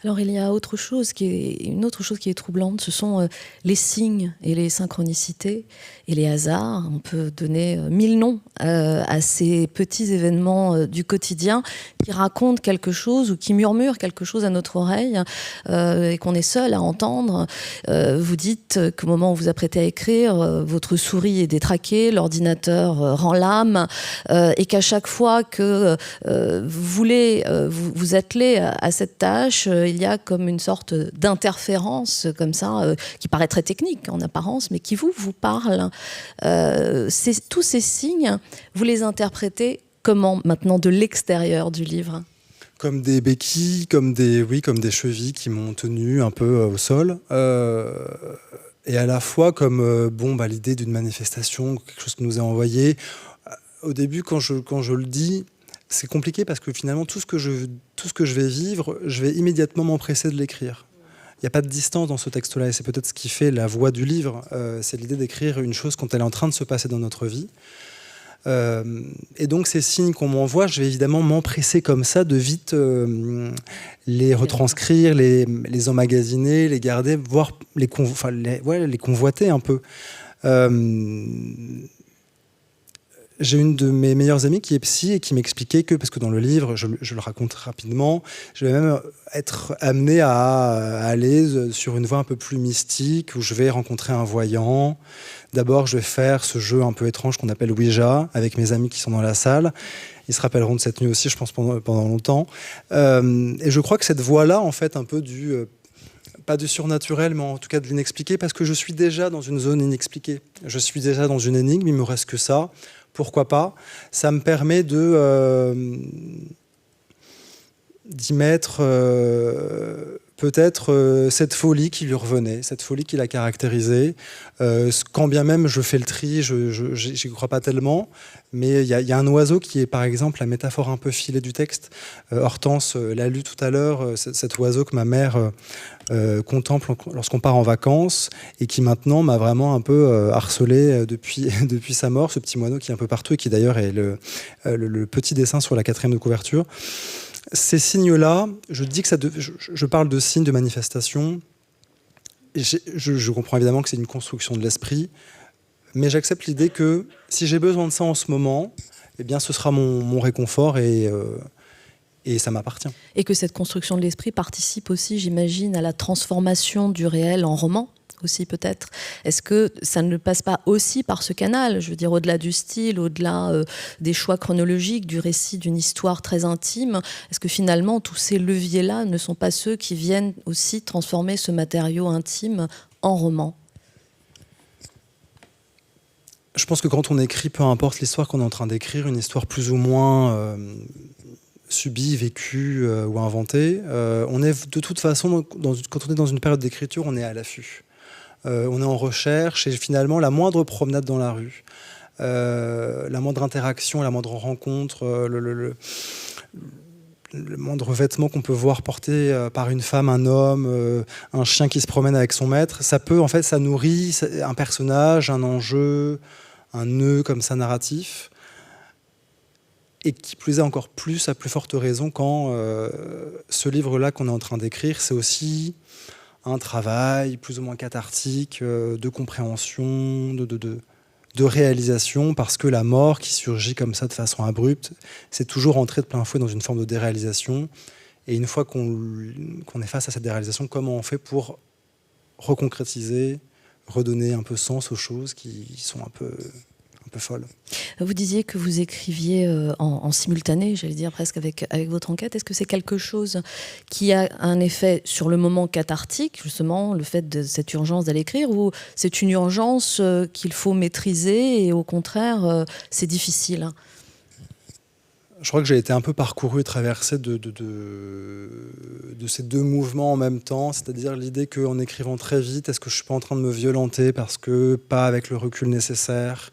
Alors il y a une autre chose qui est troublante, ce sont les signes et les synchronicités et les hasards. On peut donner 1000 noms à ces petits événements du quotidien qui racontent quelque chose ou qui murmurent quelque chose à notre oreille et qu'on est seul à entendre. Vous dites qu'au moment où vous apprêtez à écrire, votre souris est détraquée, l'ordinateur rend l'âme et qu'à chaque fois que vous voulez vous atteler à cette tâche, il y a comme une sorte d'interférence comme ça, qui paraît très technique en apparence, mais qui vous parle. Tous ces signes, vous les interprétez comment maintenant de l'extérieur du livre ? Comme des béquilles, comme des chevilles qui m'ont tenu un peu au sol. Et à la fois comme l'idée d'une manifestation, quelque chose qui nous est envoyé. Au début, quand je le dis, c'est compliqué parce que finalement, tout ce que je vais vivre, je vais immédiatement m'empresser de l'écrire. Il n'y a pas de distance dans ce texte-là, et c'est peut-être ce qui fait la voix du livre. C'est l'idée d'écrire une chose quand elle est en train de se passer dans notre vie. Et donc ces signes qu'on m'envoie, je vais évidemment m'empresser comme ça de vite les retranscrire, les emmagasiner, les garder, voire les convoiter un peu. J'ai une de mes meilleures amies qui est psy et qui m'expliquait que, parce que dans le livre, je le raconte rapidement, je vais même être amené à aller sur une voie un peu plus mystique, où je vais rencontrer un voyant. D'abord, je vais faire ce jeu un peu étrange qu'on appelle Ouija, avec mes amis qui sont dans la salle. Ils se rappelleront de cette nuit aussi, je pense, pendant longtemps. Et je crois que cette voie-là, en fait, un peu pas du surnaturel, mais en tout cas de l'inexpliqué, parce que je suis déjà dans une zone inexpliquée. Je suis déjà dans une énigme, il me reste que ça. Pourquoi pas ? Ça me permet d'y mettre peut-être cette folie qui lui revenait, cette folie qui l'a caractérisée. Quand bien même je fais le tri, je n'y crois pas tellement, mais il y a un oiseau qui est par exemple la métaphore un peu filée du texte. Hortense l'a lu tout à l'heure, cet oiseau que ma mère contemple lorsqu'on part en vacances et qui maintenant m'a vraiment un peu harcelé depuis sa mort, ce petit moineau qui est un peu partout et qui d'ailleurs est le petit dessin sur la 4e de couverture. Ces signes-là, je parle de signes de manifestation. Je comprends évidemment que c'est une construction de l'esprit, mais j'accepte l'idée que si j'ai besoin de ça en ce moment, eh bien, ce sera mon réconfort et ça m'appartient. Et que cette construction de l'esprit participe aussi, j'imagine, à la transformation du réel en roman aussi peut-être. Est-ce que ça ne passe pas aussi par ce canal ? Je veux dire, au-delà du style, au-delà des choix chronologiques, du récit d'une histoire très intime, est-ce que finalement tous ces leviers-là ne sont pas ceux qui viennent aussi transformer ce matériau intime en roman ? Je pense que quand on écrit, peu importe l'histoire qu'on est en train d'écrire, une histoire plus ou moins subie, vécue ou inventée, on est de toute façon, quand on est dans une période d'écriture, on est à l'affût. On est en recherche et finalement la moindre promenade dans la rue, la moindre interaction, la moindre rencontre, le moindre vêtement qu'on peut voir porté par une femme, un homme, un chien qui se promène avec son maître, ça nourrit un personnage, un enjeu, un nœud comme ça narratif. Et qui plus est encore plus, à plus forte raison, quand ce livre-là qu'on est en train d'écrire, c'est aussi un travail plus ou moins cathartique, de compréhension, de réalisation, parce que la mort qui surgit comme ça de façon abrupte, c'est toujours entrer de plein fouet dans une forme de déréalisation. Et une fois qu'on est face à cette déréalisation, comment on fait pour reconcrétiser, redonner un peu sens aux choses qui sont un peu folle. Vous disiez que vous écriviez en simultané, j'allais dire presque avec votre enquête. Est-ce que c'est quelque chose qui a un effet sur le moment cathartique, justement, le fait de cette urgence d'aller écrire, ou c'est une urgence qu'il faut maîtriser et au contraire, c'est difficile ? Je crois que j'ai été un peu parcouru et traversé de ces deux mouvements en même temps, c'est-à-dire l'idée qu'en écrivant très vite, est-ce que je ne suis pas en train de me violenter parce que pas avec le recul nécessaire ?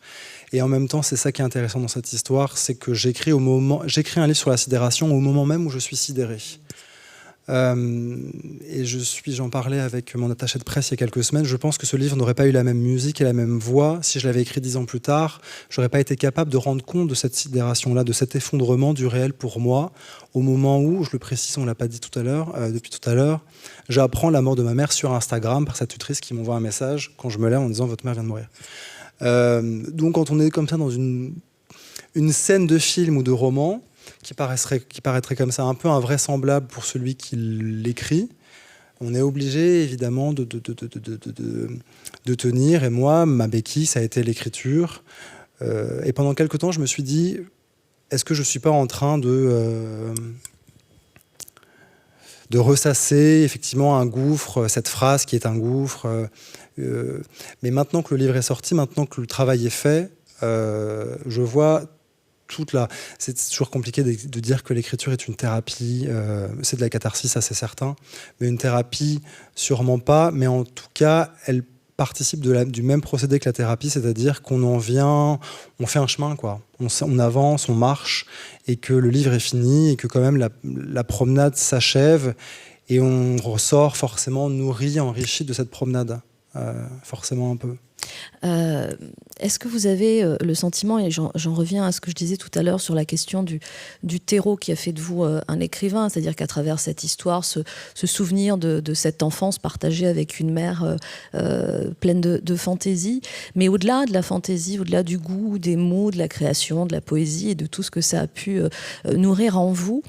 Et en même temps, c'est ça qui est intéressant dans cette histoire, c'est que j'écris un livre sur la sidération au moment même où je suis sidéré. Et j'en parlais avec mon attaché de presse il y a quelques semaines, je pense que ce livre n'aurait pas eu la même musique et la même voix si je l'avais écrit 10 ans plus tard. J'aurais pas été capable de rendre compte de cette sidération-là, de cet effondrement du réel pour moi, au moment où, je le précise, on l'a pas dit tout à l'heure, depuis tout à l'heure, j'apprends la mort de ma mère sur Instagram par sa tutrice qui m'envoie un message quand je me lève en disant « Votre mère vient de mourir ». Donc quand on est comme ça dans une scène de film ou de roman qui paraîtrait comme ça un peu invraisemblable pour celui qui l'écrit, on est obligé évidemment de tenir. Et moi, ma béquille, ça a été l'écriture. Et pendant quelques temps, je me suis dit, est-ce que je ne suis pas en train de ressasser effectivement un gouffre, cette phrase qui est un gouffre. Mais maintenant que le livre est sorti, maintenant que le travail est fait, je vois c'est toujours compliqué de dire que l'écriture est une thérapie. C'est de la catharsis, ça c'est certain. Mais une thérapie, sûrement pas. Mais en tout cas, elle participe du même procédé que la thérapie, c'est-à-dire qu'on en vient, on fait un chemin, quoi. On avance, on marche, et que le livre est fini, et que quand même la promenade s'achève, et on ressort forcément nourri, enrichi de cette promenade. Forcément un peu. Est-ce que vous avez le sentiment, et j'en reviens à ce que je disais tout à l'heure sur la question du terreau qui a fait de vous un écrivain, c'est-à-dire qu'à travers cette histoire, ce souvenir de cette enfance partagée avec une mère pleine de fantaisie, mais au-delà de la fantaisie, au-delà du goût, des mots, de la création, de la poésie et de tout ce que ça a pu nourrir en vous,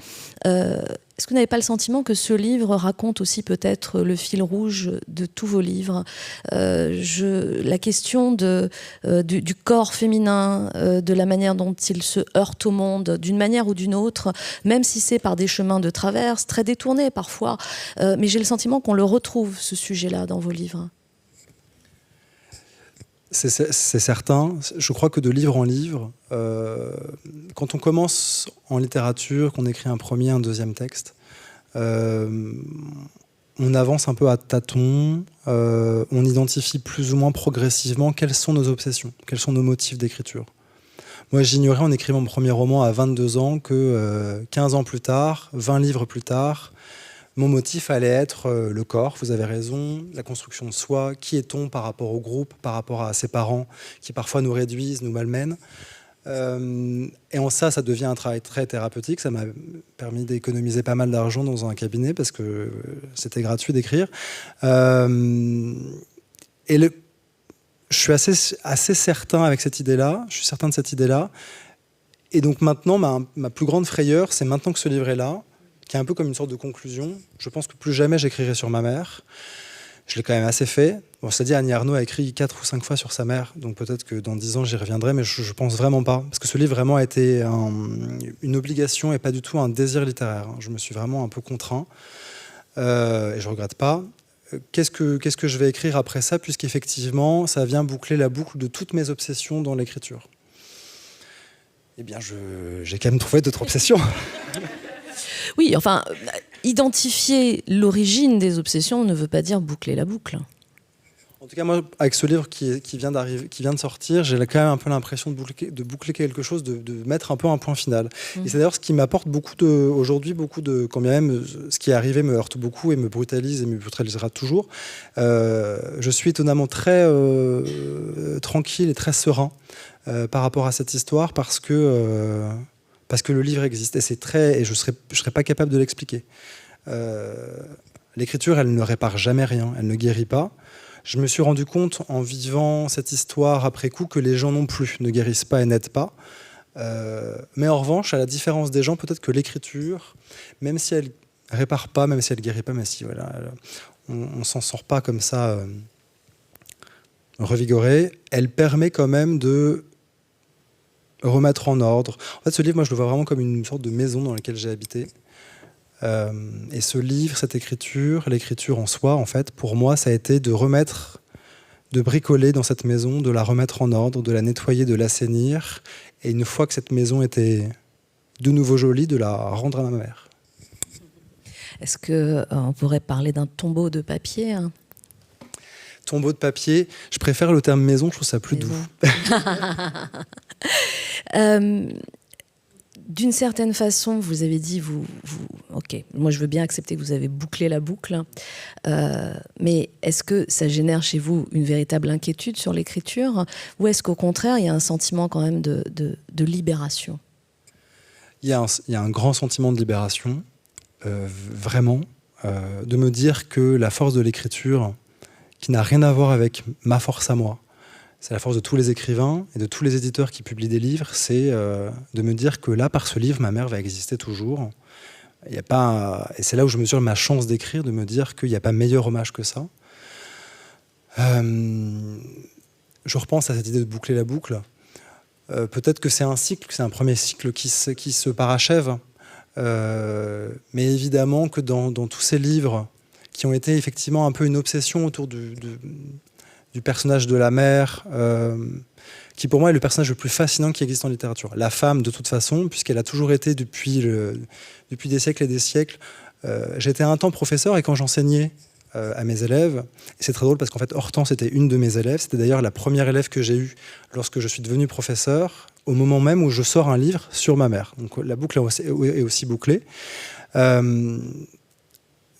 est-ce que vous n'avez pas le sentiment que ce livre raconte aussi peut-être le fil rouge de tous vos livres, la question du corps féminin, de la manière dont il se heurte au monde, d'une manière ou d'une autre, même si c'est par des chemins de traverse, très détournés parfois, mais j'ai le sentiment qu'on le retrouve, ce sujet-là, dans vos livres. C'est certain. Je crois que de livre en livre, quand on commence en littérature, qu'on écrit un premier, un deuxième texte, on avance un peu à tâtons, on identifie plus ou moins progressivement quelles sont nos obsessions, quels sont nos motifs d'écriture. Moi, j'ignorais en écrivant mon premier roman à 22 ans que 15 ans plus tard, 20 livres plus tard, mon motif allait être le corps, vous avez raison, la construction de soi, qui est-on par rapport au groupe, par rapport à ses parents, qui parfois nous réduisent, nous malmènent. Et en ça devient un travail très thérapeutique. Ça m'a permis d'économiser pas mal d'argent dans un cabinet parce que c'était gratuit d'écrire. Je suis assez certain avec cette idée-là. Je suis certain de cette idée-là. Et donc maintenant, ma plus grande frayeur, c'est maintenant que ce livre est là, qui est un peu comme une sorte de conclusion. Je pense que plus jamais j'écrirai sur ma mère. Je l'ai quand même assez fait. Bon, c'est-à-dire Annie Ernaux a écrit 4 ou 5 fois sur sa mère, donc peut-être que dans 10 ans j'y reviendrai, mais je pense vraiment pas. Parce que ce livre vraiment a été une obligation et pas du tout un désir littéraire. Je me suis vraiment un peu contraint, et je regrette pas. Qu'est-ce que je vais écrire après ça, puisqu'effectivement ça vient boucler la boucle de toutes mes obsessions dans l'écriture. Eh bien, j'ai quand même trouvé d'autres obsessions. Oui, enfin, identifier l'origine des obsessions ne veut pas dire boucler la boucle. En tout cas, moi, avec ce livre qui vient de sortir, j'ai quand même un peu l'impression de boucler quelque chose, de mettre un peu un point final. Et c'est d'ailleurs ce qui m'apporte aujourd'hui, quand bien même ce qui est arrivé me heurte beaucoup et me brutalise et me brutalisera toujours. Je suis étonnamment très tranquille et très serein par rapport à cette histoire parce que le livre existe et je serais pas capable de l'expliquer. L'écriture, elle ne répare jamais rien, elle ne guérit pas. Je me suis rendu compte en vivant cette histoire après coup que les gens non plus ne guérissent pas et n'aident pas. Mais en revanche, à la différence des gens, peut-être que l'écriture, même si elle répare pas, même si elle guérit pas, même si voilà, on s'en sort pas comme ça revigoré, elle permet quand même de remettre en ordre. En fait, ce livre, moi, je le vois vraiment comme une sorte de maison dans laquelle j'ai habité. Et ce livre, cette écriture, l'écriture en soi, en fait, pour moi, ça a été de bricoler dans cette maison, de la remettre en ordre, de la nettoyer, de l'assainir. Et une fois que cette maison était de nouveau jolie, de la rendre à ma mère. Est-ce qu'on pourrait parler d'un tombeau de papier, hein ? Tombeau de papier, je préfère le terme maison, je trouve ça plus doux. d'une certaine façon, vous avez dit, ok, moi je veux bien accepter que vous avez bouclé la boucle, mais est-ce que ça génère chez vous une véritable inquiétude sur l'écriture, ou est-ce qu'au contraire, il y a un sentiment quand même de libération ? Il y a un grand sentiment de libération, vraiment, de me dire que la force de l'écriture, qui n'a rien à voir avec ma force à moi, c'est la force de tous les écrivains et de tous les éditeurs qui publient des livres, c'est de me dire que là, par ce livre, ma mère va exister toujours. Il y a pas, et c'est là où je mesure ma chance d'écrire, de me dire qu'il n'y a pas meilleur hommage que ça. Je repense à cette idée de boucler la boucle. Peut-être que c'est un cycle, que c'est un premier cycle qui se parachève. Mais évidemment que dans tous ces livres qui ont été effectivement un peu une obsession autour du personnage de la mère, qui pour moi est le personnage le plus fascinant qui existe en littérature. La femme, de toute façon, puisqu'elle a toujours été depuis des siècles et des siècles. J'étais un temps professeur et quand j'enseignais à mes élèves, et c'est très drôle parce qu'en fait Hortense était une de mes élèves, c'était d'ailleurs la première élève que j'ai eue lorsque je suis devenu professeur, au moment même où je sors un livre sur ma mère. Donc la boucle est aussi bouclée.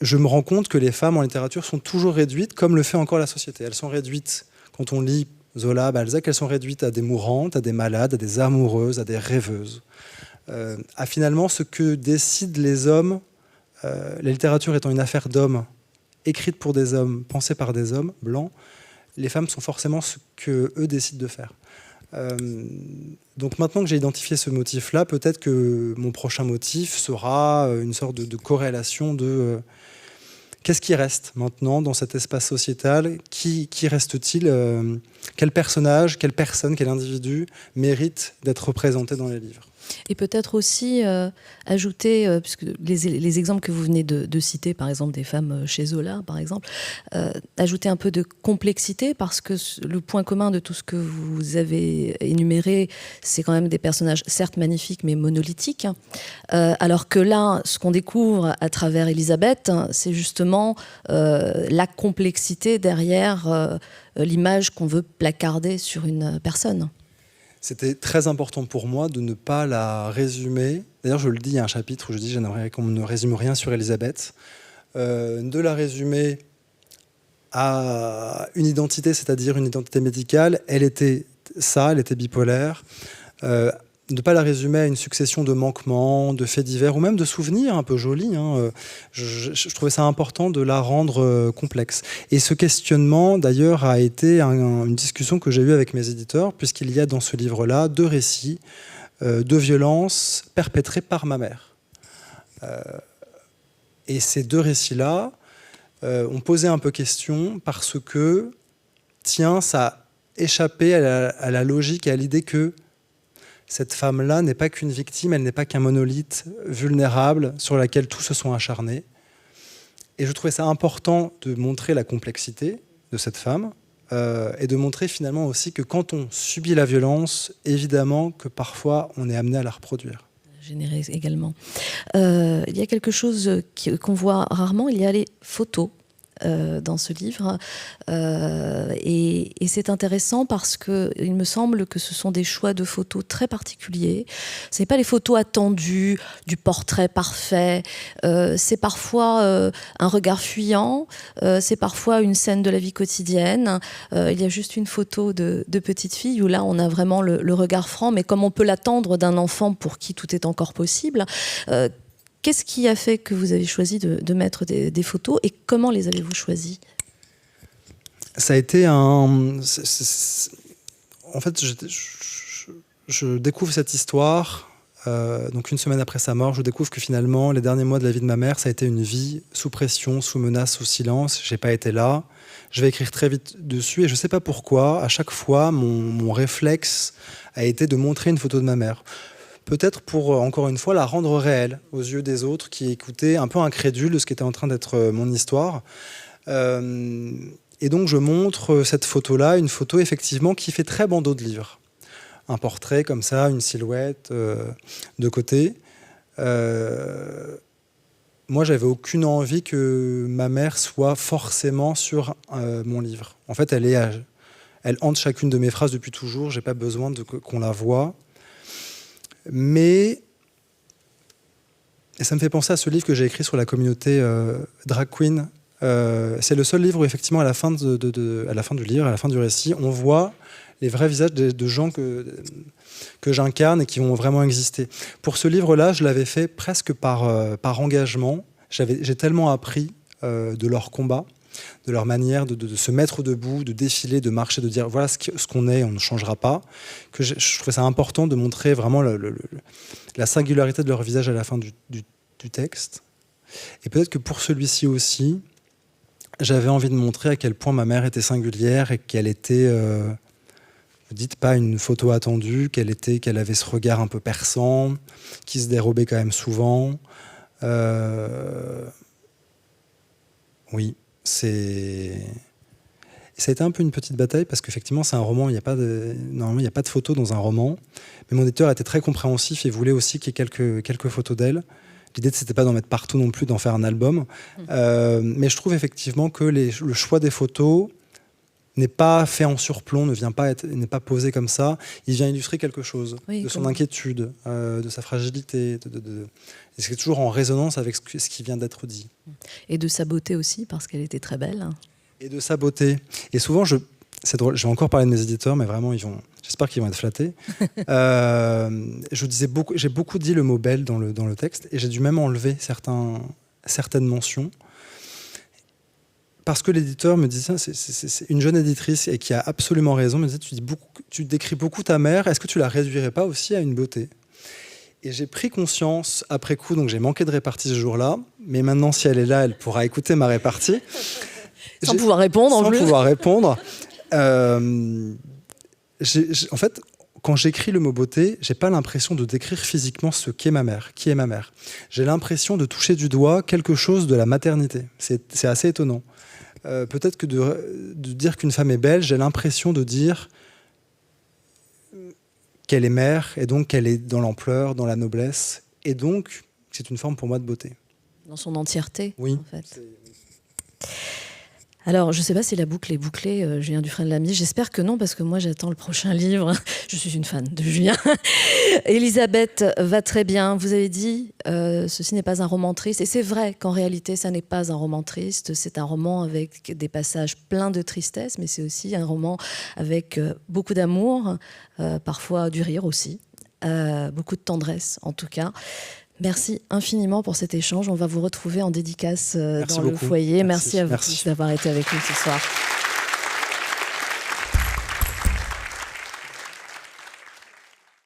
Je me rends compte que les femmes en littérature sont toujours réduites, comme le fait encore la société. Elles sont réduites, quand on lit Zola, Balzac, elles sont réduites à des mourantes, à des malades, à des amoureuses, à des rêveuses. À finalement ce que décident les hommes, la littérature étant une affaire d'hommes, écrite pour des hommes, pensée par des hommes blancs, les femmes sont forcément ce qu'eux décident de faire. Donc maintenant que j'ai identifié ce motif-là, peut-être que mon prochain motif sera une sorte de corrélation de qu'est-ce qui reste maintenant dans cet espace sociétal, qui reste-t-il, quel personnage, quelle personne, quel individu mérite d'être représenté dans les livres. Et peut-être aussi ajouter, puisque les exemples que vous venez de citer, par exemple des femmes chez Zola, par exemple, ajouter un peu de complexité, parce que le point commun de tout ce que vous avez énuméré, c'est quand même des personnages certes magnifiques, mais monolithiques. Alors que là, ce qu'on découvre à travers Elisabeth, c'est justement la complexité derrière l'image qu'on veut placarder sur une personne. C'était très important pour moi de ne pas la résumer. D'ailleurs, je le dis, il y a un chapitre où je dis j'aimerais qu'on ne résume rien sur Elisabeth. De la résumer à une identité, c'est-à-dire une identité médicale. Elle était ça, elle était bipolaire. De ne pas la résumer à une succession de manquements, de faits divers ou même de souvenirs un peu jolis. Je trouvais ça important de la rendre complexe. Et ce questionnement, d'ailleurs, a été une discussion que j'ai eue avec mes éditeurs, puisqu'il y a dans ce livre-là 2 récits de violences perpétrées par ma mère. Et ces 2 récits-là ont posé un peu question parce que, tiens, ça a échappé à la logique et à l'idée que cette femme-là n'est pas qu'une victime, elle n'est pas qu'un monolithe vulnérable sur laquelle tous se sont acharnés. Et je trouvais ça important de montrer la complexité de cette femme et de montrer finalement aussi que quand on subit la violence, évidemment que parfois on est amené à la reproduire. Généré également. Il y a quelque chose qu'on voit rarement, il y a les photos. Dans ce livre et c'est intéressant parce que il me semble que ce sont des choix de photos très particuliers. Ce n'est pas les photos attendues du portrait parfait, c'est parfois un regard fuyant, c'est parfois une scène de la vie quotidienne. Il y a juste une photo de petite fille où là on a vraiment le regard franc, mais comme on peut l'attendre d'un enfant pour qui tout est encore possible. Qu'est-ce qui a fait que vous avez choisi de mettre des photos et comment les avez-vous choisies ? Ça a été en fait, je découvre cette histoire, donc une semaine après sa mort, je découvre que finalement, les derniers mois de la vie de ma mère, ça a été une vie sous pression, sous menace, sous silence. J'ai pas été là. Je vais écrire très vite dessus et je sais pas pourquoi, à chaque fois, mon réflexe a été de montrer une photo de ma mère. Peut-être pour, encore une fois, la rendre réelle aux yeux des autres qui écoutaient un peu incrédules de ce qui était en train d'être mon histoire. Et donc, je montre cette photo-là, une photo effectivement qui fait très bandeau de livre. Un portrait comme ça, une silhouette de côté. Moi, j'avais aucune envie que ma mère soit forcément sur mon livre. En fait, elle hante chacune de mes phrases depuis toujours. J'ai pas besoin qu'on la voie. Mais Et ça me fait penser à ce livre que j'ai écrit sur la communauté drag queen. C'est le seul livre où, effectivement, à la fin à la fin du livre, à la fin du récit, on voit les vrais visages de gens que j'incarne et qui vont vraiment exister. Pour ce livre-là, je l'avais fait presque par engagement. J'ai tellement appris de leur combat, de leur manière de se mettre debout, de défiler, de marcher, de dire voilà ce qu'on est, on ne changera pas, que je trouvais ça important de montrer vraiment la singularité de leur visage à la fin du texte. Et peut-être que pour celui-ci aussi, j'avais envie de montrer à quel point ma mère était singulière et qu'elle était, vous dites pas une photo attendue, qu'elle avait ce regard un peu perçant, qui se dérobait quand même souvent. Oui, ça a été un peu une petite bataille parce qu'effectivement c'est un roman, normalement il n'y a pas de photos dans un roman, mais mon éditeur était très compréhensif et voulait aussi qu'il y ait quelques photos d'elle. L'idée, c'était pas d'en mettre partout non plus, d'en faire un album. Mais je trouve effectivement que le choix des photos n'est pas fait en surplomb, n'est pas posé comme ça. Il vient illustrer quelque chose, de son inquiétude, de sa fragilité. Et c'est toujours en résonance avec ce qui vient d'être dit. Et de sa beauté aussi, parce qu'elle était très belle. Et de sa beauté. Et souvent, c'est drôle, je vais encore parler de mes éditeurs, mais vraiment, j'espère qu'ils vont être flattés. J'ai beaucoup dit le mot belle dans le texte, et j'ai dû même enlever certaines mentions, parce que l'éditeur me disait, c'est une jeune éditrice, et qui a absolument raison, me disait, tu décris beaucoup ta mère, est-ce que tu la réduirais pas aussi à une beauté ? Et j'ai pris conscience après coup, donc j'ai manqué de répartie ce jour-là, mais maintenant, si elle est là, elle pourra écouter ma répartie. Sans pouvoir répondre, en plus. Sans pouvoir répondre. En fait, quand j'écris le mot beauté, j'ai pas l'impression de décrire physiquement ce qu'est ma mère, qui est ma mère. J'ai l'impression de toucher du doigt quelque chose de la maternité. C'est assez étonnant. Peut-être que de dire qu'une femme est belle, j'ai l'impression de dire qu'elle est mère, et donc qu'elle est dans l'ampleur, dans la noblesse, et donc c'est une forme pour moi de beauté. Dans son entièreté, oui, en fait. Alors, je ne sais pas si la boucle est bouclée, Julien Dufresne-Lamy. J'espère que non, parce que moi, j'attends le prochain livre. Je suis une fan de Julien. Elisabeth va très bien. Vous avez dit, ceci n'est pas un roman triste. Et c'est vrai qu'en réalité, ça n'est pas un roman triste. C'est un roman avec des passages pleins de tristesse, mais c'est aussi un roman avec beaucoup d'amour, parfois du rire aussi, beaucoup de tendresse, en tout cas. Merci infiniment pour cet échange. On va vous retrouver en dédicace dans le foyer. Merci à vous tous d'avoir été avec nous ce soir.